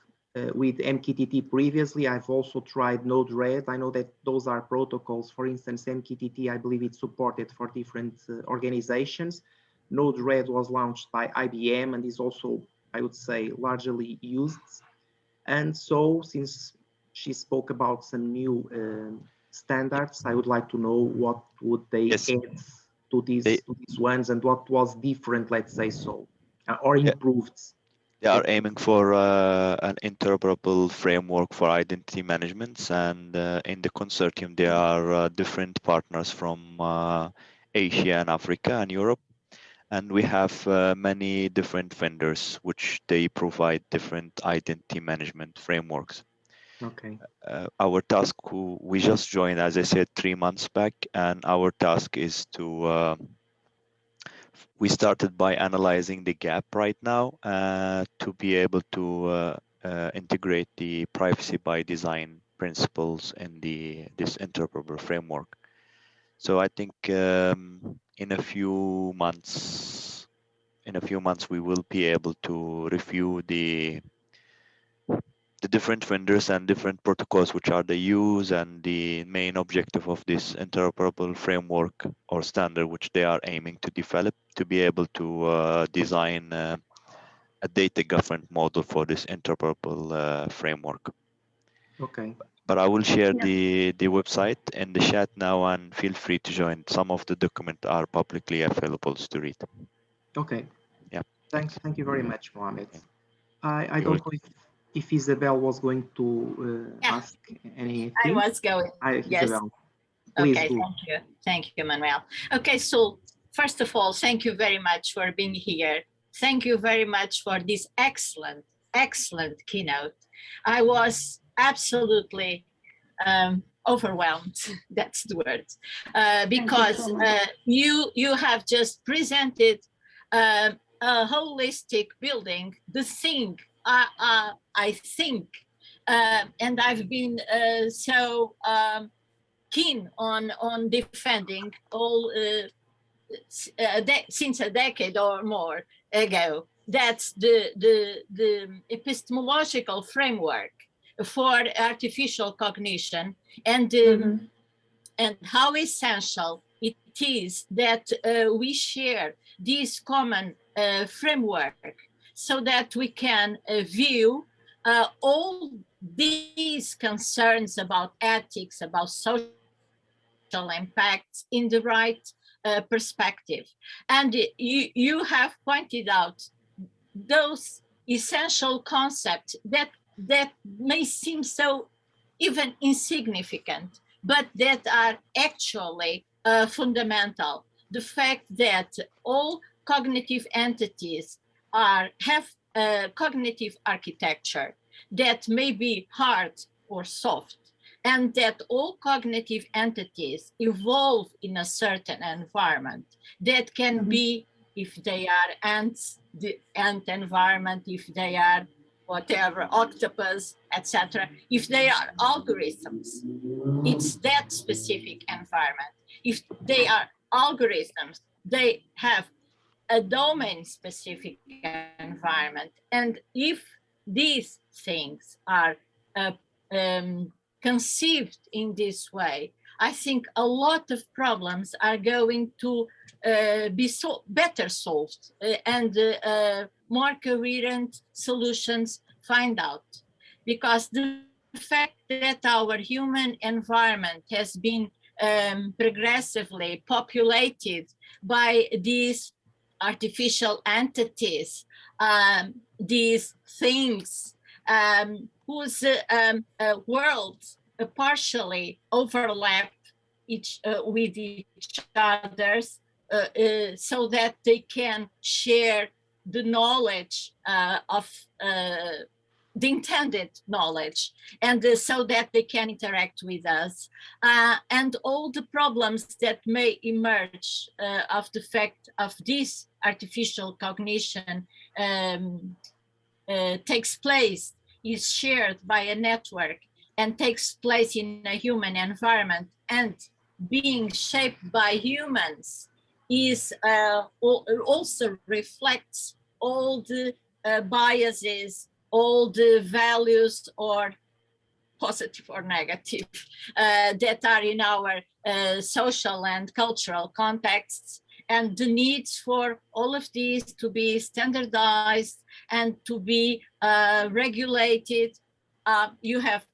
with MQTT previously. I've also tried Node-RED. I know that those are protocols. For instance, MQTT, I believe it's supported for different organizations. Node-RED was launched by IBM and is also, I would say, largely used. And so, since she spoke about some new standards, I would like to know what would they add to these ones, and what was different, let's say so, or improved. They are aiming for an interoperable framework for identity management, and in the consortium there are different partners from Asia and Africa and Europe, and we have many different vendors which they provide different identity management frameworks. Okay. Our task, we just joined, as I said, 3 months back, and our task is to we started by analyzing the gap right now to be able to integrate the privacy by design principles in this interoperable framework. So I think in a few months we will be able to review the different vendors and different protocols which are they use, and the main objective of this interoperable framework or standard which they are aiming to develop, to be able to design a data governance model for this interoperable framework. Okay. But I will share the website in the chat now, and feel free to join. Some of the documents are publicly available to read. Okay. Yeah. Thank you very much, Mohammed. Okay. I don't know if if Isabel was going to Yeah. ask anything. I was going. Yes. Isabel, please Okay, do. thank you. Thank you, Manuel. Okay, so first of all, thank you very much for being here. Thank you very much for this excellent, excellent keynote. I was absolutely overwhelmed, that's the word, because you have just presented a holistic building, the thing, I think, and I've been so keen on defending all since a decade or more ago. That's the epistemological framework for artificial cognition, and and how essential it is that we share this common framework so that we can view all these concerns about ethics, about social impacts in the right perspective. And you have pointed out those essential concepts that may seem so even insignificant, but that are actually fundamental. The fact that all cognitive entities have a cognitive architecture that may be hard or soft, and that all cognitive entities evolve in a certain environment that can be, if they are ants, the ant environment, if they are whatever, octopus, etc. If they are algorithms, it's that specific environment. If they are algorithms, they have a domain-specific environment. And if these things are conceived in this way, I think a lot of problems are going to be better solved and more coherent solutions find out. Because the fact that our human environment has been progressively populated by these artificial entities, these things whose worlds partially overlap with each other's, so that they can share the knowledge of the intended knowledge, and so that they can interact with us, and all the problems that may emerge of the fact of this artificial cognition takes place, is shared by a network, and takes place in a human environment, and being shaped by humans is also reflects all the biases, all the values, or positive or negative, that are in our social and cultural contexts, and the needs for all of these to be standardized and to be regulated. You have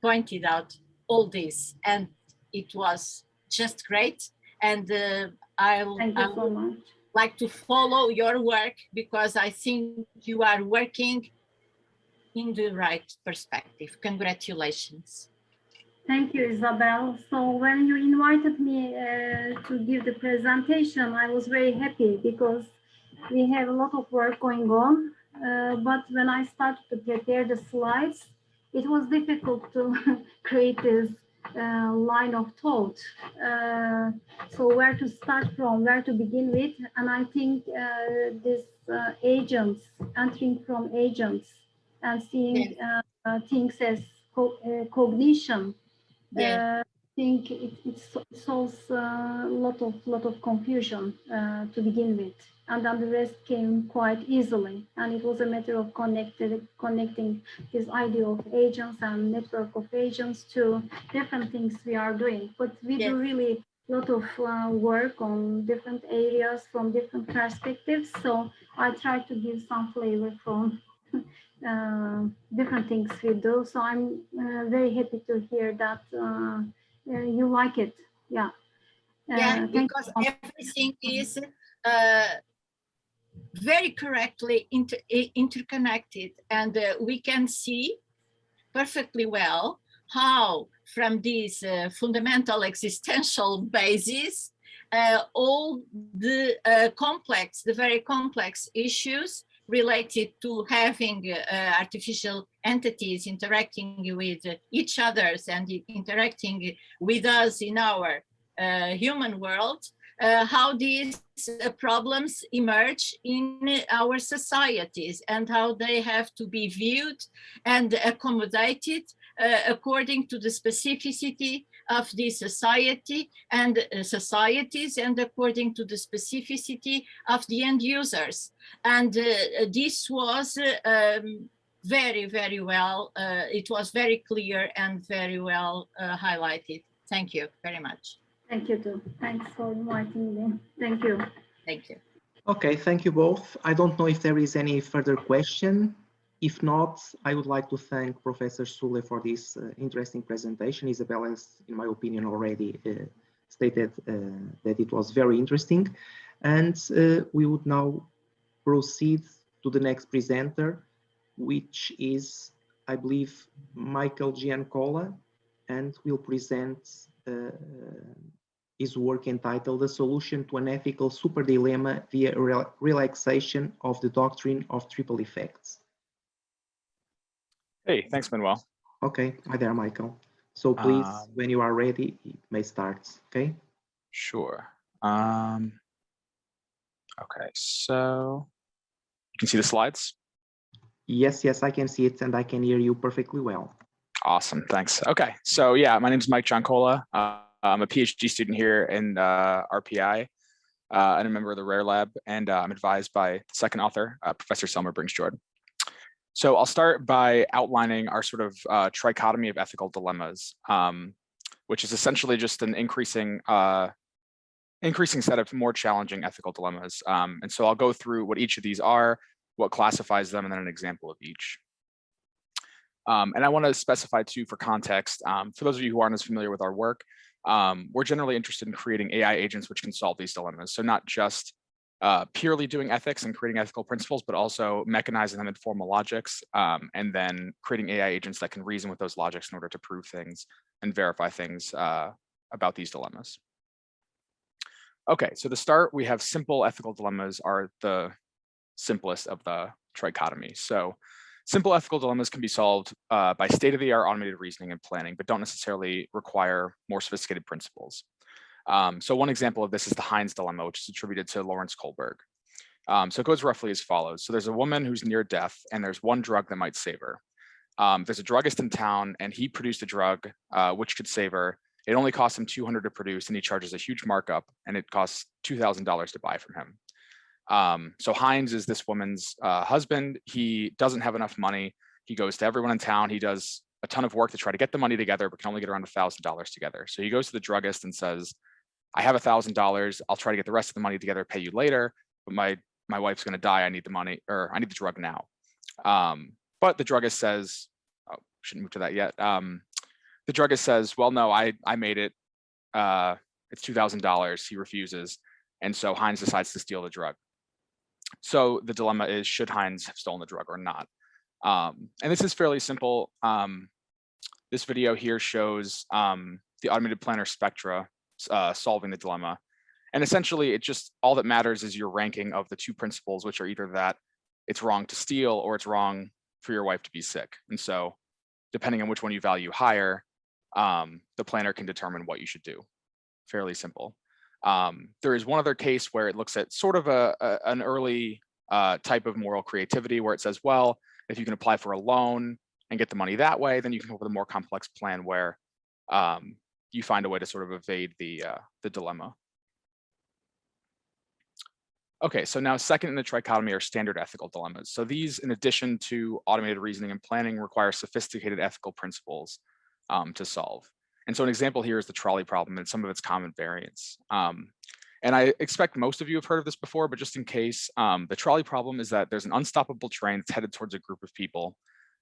pointed out all this, and it was just great. And I would like to follow your work, because I think you are working in the right perspective. Congratulations. Thank you, Isabel. So when you invited me to give the presentation, I was very happy, because we have a lot of work going on. But when I started to prepare the slides, it was difficult to create this line of thought. So where to start from, where to begin with. And I think this agents, entering from agents and seeing things as cognition, I think it solves a lot of confusion to begin with, and then the rest came quite easily. And it was a matter of connecting this idea of agents and network of agents to different things we are doing. But we do really a lot of work on different areas from different perspectives. So I try to give some flavor from different things we do. So I'm very happy to hear that you like it. Yeah. Because everything is very correctly interconnected, and we can see perfectly well how from these fundamental existential bases, all the very complex issues related to having artificial entities interacting with each others and interacting with us in our human world, how these problems emerge in our societies and how they have to be viewed and accommodated according to the specificity of the society and societies, and according to the specificity of the end users. And this was very, very well, it was very clear and very well highlighted. Thank you very much. Thank you too. Thanks for inviting me. Thank you. Thank you. Okay, thank you both. I don't know if there is any further question. If not, I would like to thank Professor Sule for this interesting presentation. Isabel has, in my opinion, already stated that it was very interesting. And we would now proceed to the next presenter, which is, I believe, Michael Giancola, and will present his work entitled "A Solution to an Ethical Super Dilemma via Relaxation of the Doctrine of Triple Effects." Hey, thanks, Manuel. Okay, hi there, Michael. So please, when you are ready, it may start, okay? Sure. Okay, so you can see the slides? Yes, I can see it and I can hear you perfectly well. Awesome, thanks. Okay, so yeah, my name is Mike Giancola. I'm a PhD student here in RPI and a member of the RARE Lab, and I'm advised by the second author, Professor Selmer Brings-Jordan. So I'll start by outlining our sort of trichotomy of ethical dilemmas, which is essentially just an increasing set of more challenging ethical dilemmas. And so I'll go through what each of these are, what classifies them, and then an example of each. And I want to specify too, for context, for those of you who aren't as familiar with our work, we're generally interested in creating AI agents which can solve these dilemmas. So not just purely doing ethics and creating ethical principles, but also mechanizing them in formal logics, and then creating AI agents that can reason with those logics in order to prove things and verify things about these dilemmas. Okay, so to start, we have simple ethical dilemmas are the simplest of the trichotomy. So simple ethical dilemmas can be solved by state-of-the-art automated reasoning and planning, but don't necessarily require more sophisticated principles. So one example of this is the Heinz dilemma, which is attributed to Lawrence Kohlberg. So it goes roughly as follows. So there's a woman who's near death, and there's one drug that might save her. There's a druggist in town, and he produced a drug which could save her. It only costs him $200 to produce, and he charges a huge markup, and it costs $2,000 to buy from him. So Heinz is this woman's husband. He doesn't have enough money. He goes to everyone in town. He does a ton of work to try to get the money together, but can only get around $1,000 together. So he goes to the druggist and says, I have $1,000. I'll try to get the rest of the money together, pay you later, but my wife's going to die. I need the money, or I need the drug now. But the druggist says, oh, shouldn't move to that yet. The druggist says, well, no, I made it. It's $2,000. He refuses. And so Heinz decides to steal the drug. So the dilemma is, should Heinz have stolen the drug or not? And this is fairly simple. This video here shows the automated planner spectra solving the dilemma. And essentially, it just, all that matters is your ranking of the two principles, which are either that it's wrong to steal or it's wrong for your wife to be sick. And so depending on which one you value higher, the planner can determine what you should do. Fairly simple. There is one other case where it looks at sort of an early type of moral creativity where it says, well, if you can apply for a loan and get the money that way, then you can come up with a more complex plan where you find a way to sort of evade the dilemma. Okay, so now second in the trichotomy are standard ethical dilemmas. So these, in addition to automated reasoning and planning, require sophisticated ethical principles to solve. And so an example here is the trolley problem and some of its common variants. And I expect most of you have heard of this before, but just in case, the trolley problem is that there's an unstoppable train that's headed towards a group of people,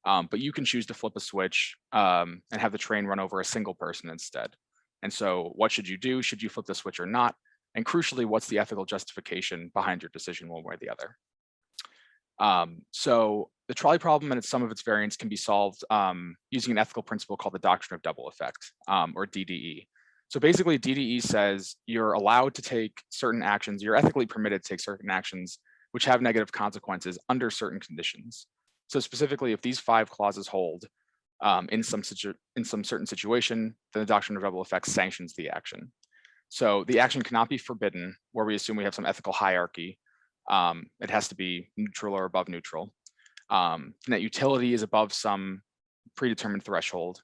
but you can choose to flip a switch and have the train run over a single person instead. And so what should you do? Should you flip the switch or not? And crucially, what's the ethical justification behind your decision one way or the other? So the trolley problem and some of its variants can be solved using an ethical principle called the doctrine of double effect, or DDE. So basically, DDE says you're allowed to take certain actions, you're ethically permitted to take certain actions which have negative consequences under certain conditions. So specifically, if these 5 clauses hold in some certain situation, then the doctrine of double effect sanctions the action. So the action cannot be forbidden, where we assume we have some ethical hierarchy. It has to be neutral or above neutral. Net utility is above some predetermined threshold.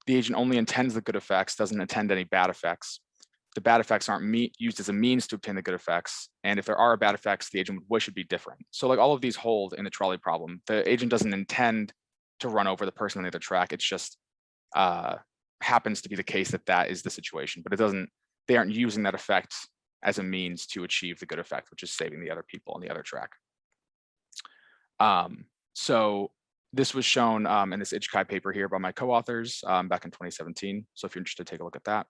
The agent only intends the good effects, doesn't intend any bad effects. The bad effects aren't used as a means to obtain the good effects. And if there are bad effects, the agent would wish it'd be different. So like all of these hold in the trolley problem. The agent doesn't intend to run over the person on the other track. It's just happens to be the case that that is the situation, but they aren't using that effect as a means to achieve the good effect, which is saving the other people on the other track. So this was shown in this IJCAI paper here by my co-authors back in 2017. So if you're interested, take a look at that.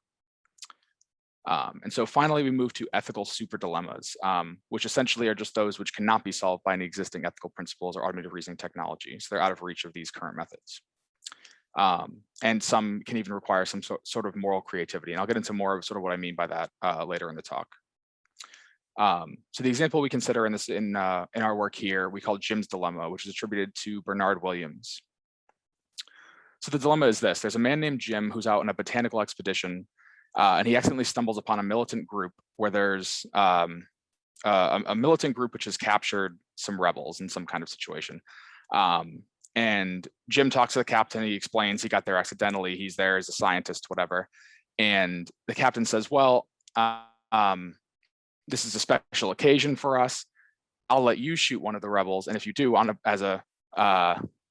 And so finally, we move to ethical super dilemmas, which essentially are just those which cannot be solved by any existing ethical principles or automated reasoning technology. So they're out of reach of these current methods. And some can even require some sort of moral creativity. And I'll get into more of sort of what I mean by that later in the talk. So the example we consider in our work here, we call Jim's dilemma, which is attributed to Bernard Williams. So the dilemma is this: there's a man named Jim who's out on a botanical expedition, and he accidentally stumbles upon a militant group where there's a militant group which has captured some rebels in some kind of situation. And Jim talks to the captain. He explains he got there accidentally. He's there as a scientist, whatever. And the captain says, well, this is a special occasion for us. I'll let you shoot one of the rebels. And if you do, as a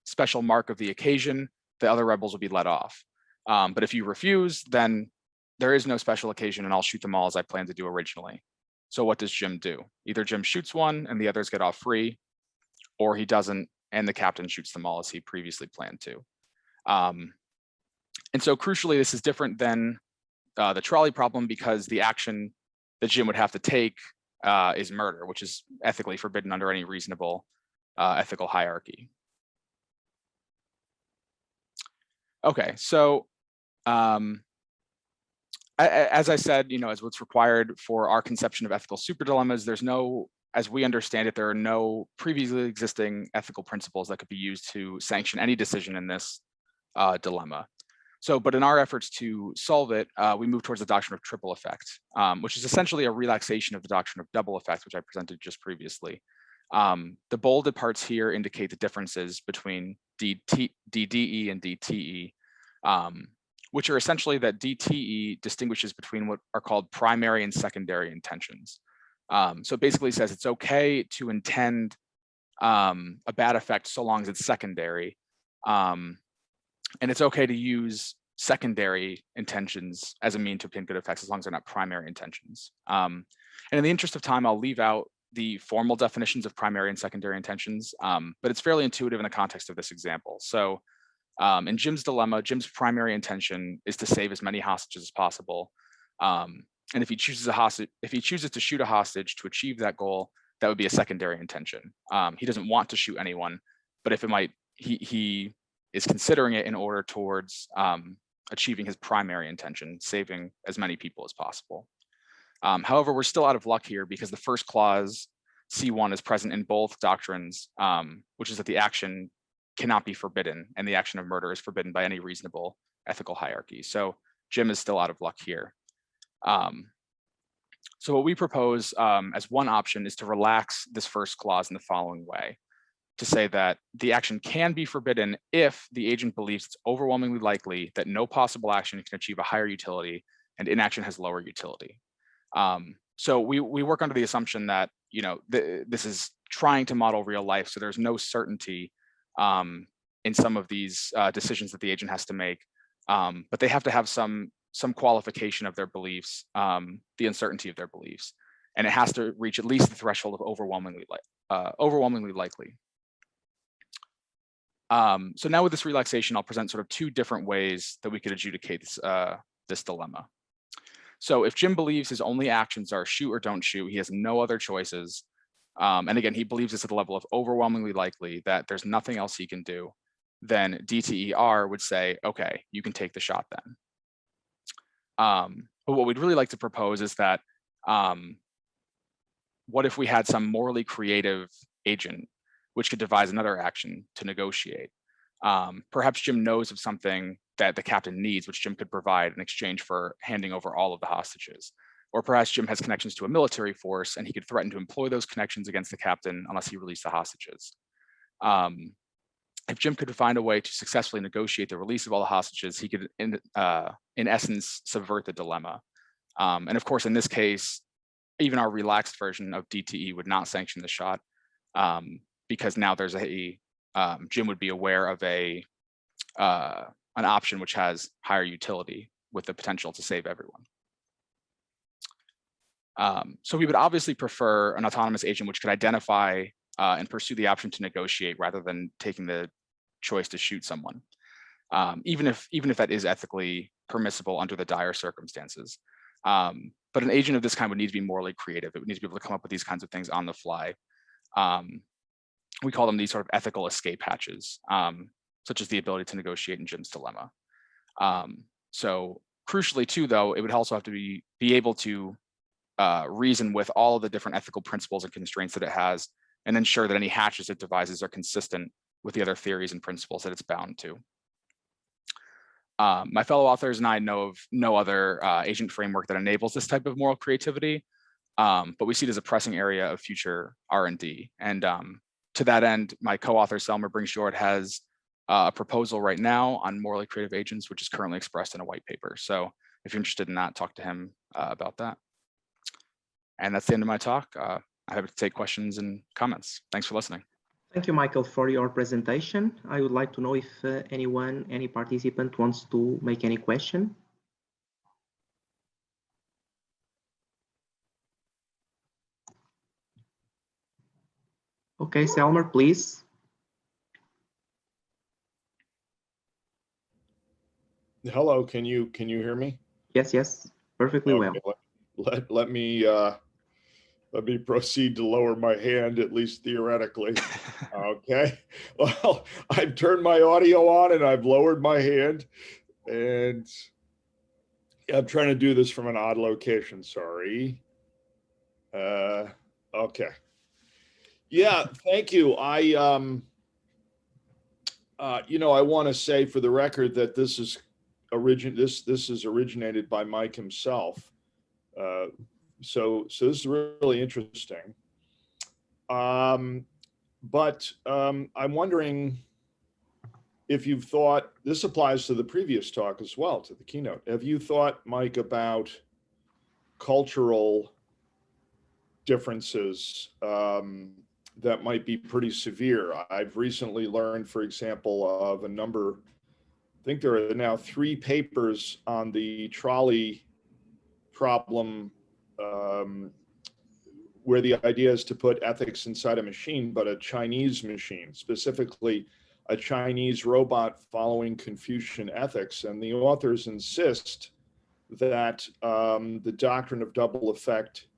special mark of the occasion, the other rebels will be let off. But if you refuse, then there is no special occasion and I'll shoot them all as I planned to do originally. So what does Jim do? Either Jim shoots one and the others get off free, or he doesn't and the captain shoots them all as he previously planned to. And so crucially, this is different than the trolley problem because the action that Jim would have to take is murder, which is ethically forbidden under any reasonable ethical hierarchy. Okay, so as I said, as what's required for our conception of ethical super dilemmas, there's no, as we understand it, there are no previously existing ethical principles that could be used to sanction any decision in this dilemma. So, but in our efforts to solve it, we move towards the doctrine of triple effect, which is essentially a relaxation of the doctrine of double effect, which I presented just previously. The bolded parts here indicate the differences between DDE and DTE, which are essentially that DTE distinguishes between what are called primary and secondary intentions. So it basically says it's okay to intend a bad effect so long as it's secondary. And it's okay to use secondary intentions as a mean to obtain good effects as long as they're not primary intentions. And in the interest of time, I'll leave out the formal definitions of primary and secondary intentions, but it's fairly intuitive in the context of this example. So in Jim's dilemma, Jim's primary intention is to save as many hostages as possible. And if he chooses to shoot a hostage to achieve that goal, that would be a secondary intention. He doesn't want to shoot anyone, but if it might, he is considering it in order towards achieving his primary intention, saving as many people as possible. However, we're still out of luck here because the first clause, C1, is present in both doctrines, which is that the action cannot be forbidden and the action of murder is forbidden by any reasonable ethical hierarchy. So Jim is still out of luck here. So what we propose as one option is to relax this first clause in the following way, to say that the action can be forbidden if the agent believes it's overwhelmingly likely that no possible action can achieve a higher utility and inaction has lower utility. So we work under the assumption that, this is trying to model real life, so there's no certainty in some of these decisions that the agent has to make, but they have to have some qualification of their beliefs, the uncertainty of their beliefs, and it has to reach at least the threshold of overwhelmingly likely. So now with this relaxation, I'll present sort of two different ways that we could adjudicate this dilemma. So if Jim believes his only actions are shoot or don't shoot, he has no other choices, And again, he believes it's at the level of overwhelmingly likely that there's nothing else he can do. Then DTER would say, okay, you can take the shot then. But what we'd really like to propose is that what if we had some morally creative agent which could devise another action to negotiate? Perhaps Jim knows of something that the captain needs, which Jim could provide in exchange for handing over all of the hostages. Or perhaps Jim has connections to a military force and he could threaten to employ those connections against the captain unless he released the hostages. If Jim could find a way to successfully negotiate the release of all the hostages, he could, in essence, subvert the dilemma. And of course, in this case, even our relaxed version of DTE would not sanction the shot because now there's Jim would be aware of an option which has higher utility with the potential to save everyone. So we would obviously prefer an autonomous agent which could identify and pursue the option to negotiate rather than taking the choice to shoot someone, even if that is ethically permissible under the dire circumstances. But an agent of this kind would need to be morally creative. It would need to be able to come up with these kinds of things on the fly. We call them these sort of ethical escape hatches, such as the ability to negotiate in Jim's dilemma. So crucially too, though, it would also have to be able to reason with all of the different ethical principles and constraints that it has and ensure that any hatches it devises are consistent with the other theories and principles that it's bound to. My fellow authors and I know of no other agent framework that enables this type of moral creativity, but we see it as a pressing area of future R&D. And to that end, my co-author Selmer Brinkshort has a proposal right now on morally creative agents, which is currently expressed in a white paper. So if you're interested in that, talk to him about that. And that's the end of my talk. I'm happy to take questions and comments. Thanks for listening. Thank you, Michael, for your presentation. I would like to know if any participant wants to make any question. Okay, Selmer, please. Hello, can you hear me? Yes, perfectly okay, well. Let me proceed to lower my hand, at least theoretically. Okay. Well, I've turned my audio on and I've lowered my hand, and I'm trying to do this from an odd location. Sorry. Okay. Yeah, thank you. I want to say for the record that this is originated by Mike himself. So this is really interesting. But I'm wondering if you've thought, this applies to the previous talk as well, to the keynote. Have you thought, Mike, about cultural differences that might be pretty severe? I've recently learned, for example, of a number, I think there are now 3 papers on the trolley problem, where the idea is to put ethics inside a machine, but a Chinese machine, specifically a Chinese robot following Confucian ethics. And the authors insist that the doctrine of double effect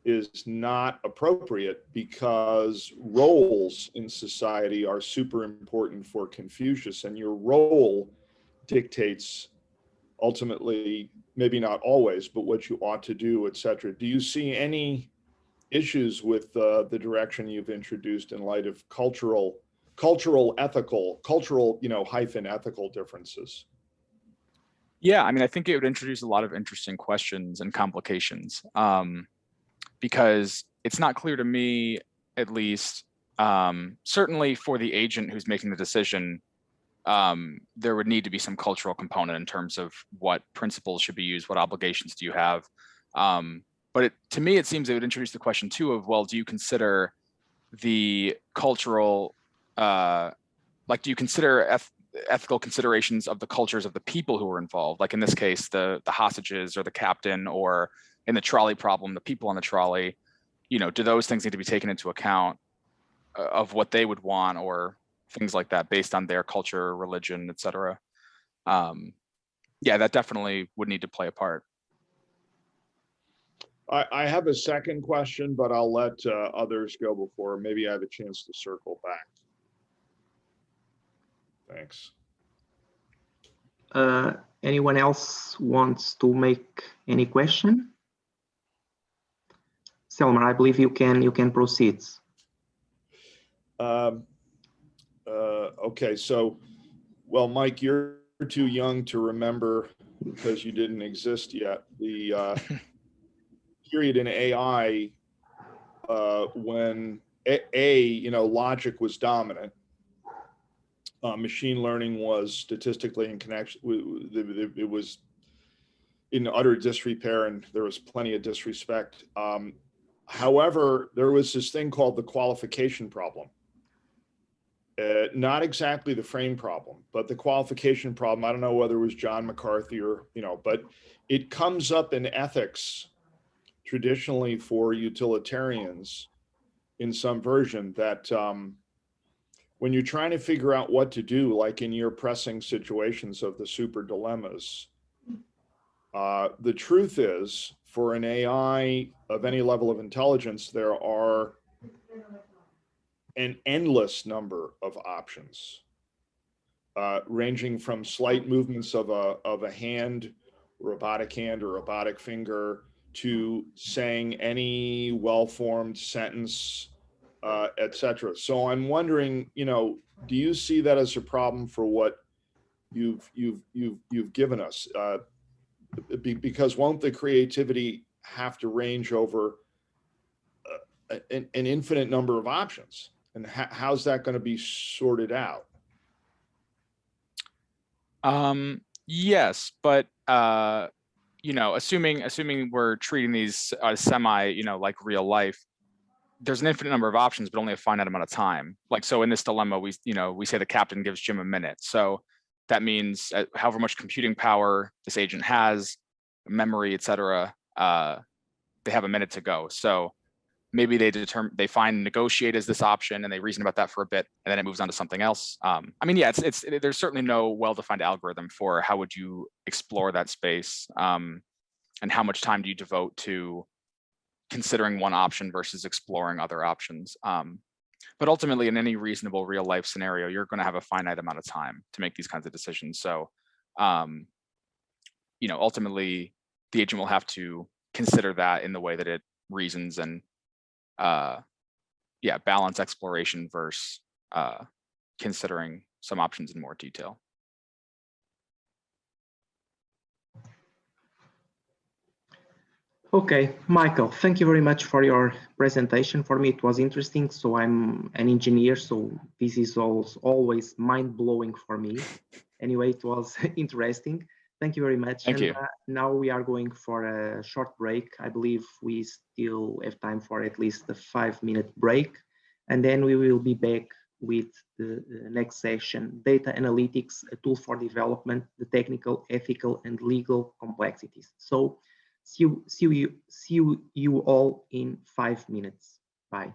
is not appropriate because roles in society are super important for Confucius, and your role dictates ultimately, maybe not always, but what you ought to do, etc. Do you see any issues with the direction you've introduced in light of cultural ethical differences? Yeah, I mean, I think it would introduce a lot of interesting questions and complications, because it's not clear to me, at least, certainly for the agent who's making the decision, there would need to be some cultural component in terms of what principles should be used, what obligations do you have. But to me, it seems it would introduce the question too of, well, do you consider the cultural, do you consider ethical considerations of the cultures of the people who were involved? Like in this case, the hostages or the captain, or in the trolley problem, the people on the trolley, do those things need to be taken into account of what they would want, or things like that based on their culture, religion, etc. Yeah, that definitely would need to play a part. I have a second question, but I'll let others go before. Maybe I have a chance to circle back. Thanks. Anyone else wants to make any question? Selmer, I believe you can proceed. Okay, so, well, Mike, you're too young to remember because you didn't exist yet. The period in AI when logic was dominant. Machine learning was statistically in connection. It was in utter disrepair, and there was plenty of disrespect. However, there was this thing called the qualification problem. Not exactly the frame problem, but the qualification problem. I don't know whether it was John McCarthy or, but it comes up in ethics traditionally for utilitarians in some version that when you're trying to figure out what to do, like in your pressing situations of the super dilemmas, the truth is for an AI of any level of intelligence, there are an endless number of options, ranging from slight movements of a hand, robotic hand or robotic finger, to saying any well-formed sentence, etc. So I'm wondering, do you see that as a problem for what you've given us? Because won't the creativity have to range over an infinite number of options? And how's that going to be sorted out? Yes, but assuming we're treating these semi, like real life, there's an infinite number of options, but only a finite amount of time. Like, so in this dilemma, we say the captain gives Jim a minute. So that means however much computing power this agent has, memory, etc., they have a minute to go. So maybe they find negotiate as this option and they reason about that for a bit, and then it moves on to something else. I mean, yeah, there's certainly no well-defined algorithm for how would you explore that space, and how much time do you devote to considering one option versus exploring other options. But ultimately, in any reasonable real life scenario, you're going to have a finite amount of time to make these kinds of decisions. So, ultimately, the agent will have to consider that in the way that it reasons and, balance exploration versus considering some options in more detail. Okay, Michael, thank you very much for your presentation. For me, it was interesting. So I'm an engineer, so this is always mind-blowing for me. Anyway, it was interesting. Thank you very much. Thank you. Now we are going for a short break. I believe we still have time for at least a 5-minute break. And then we will be back with the next session, Data Analytics, a tool for development, the technical, ethical, and legal complexities. So see you all in 5 minutes. Bye.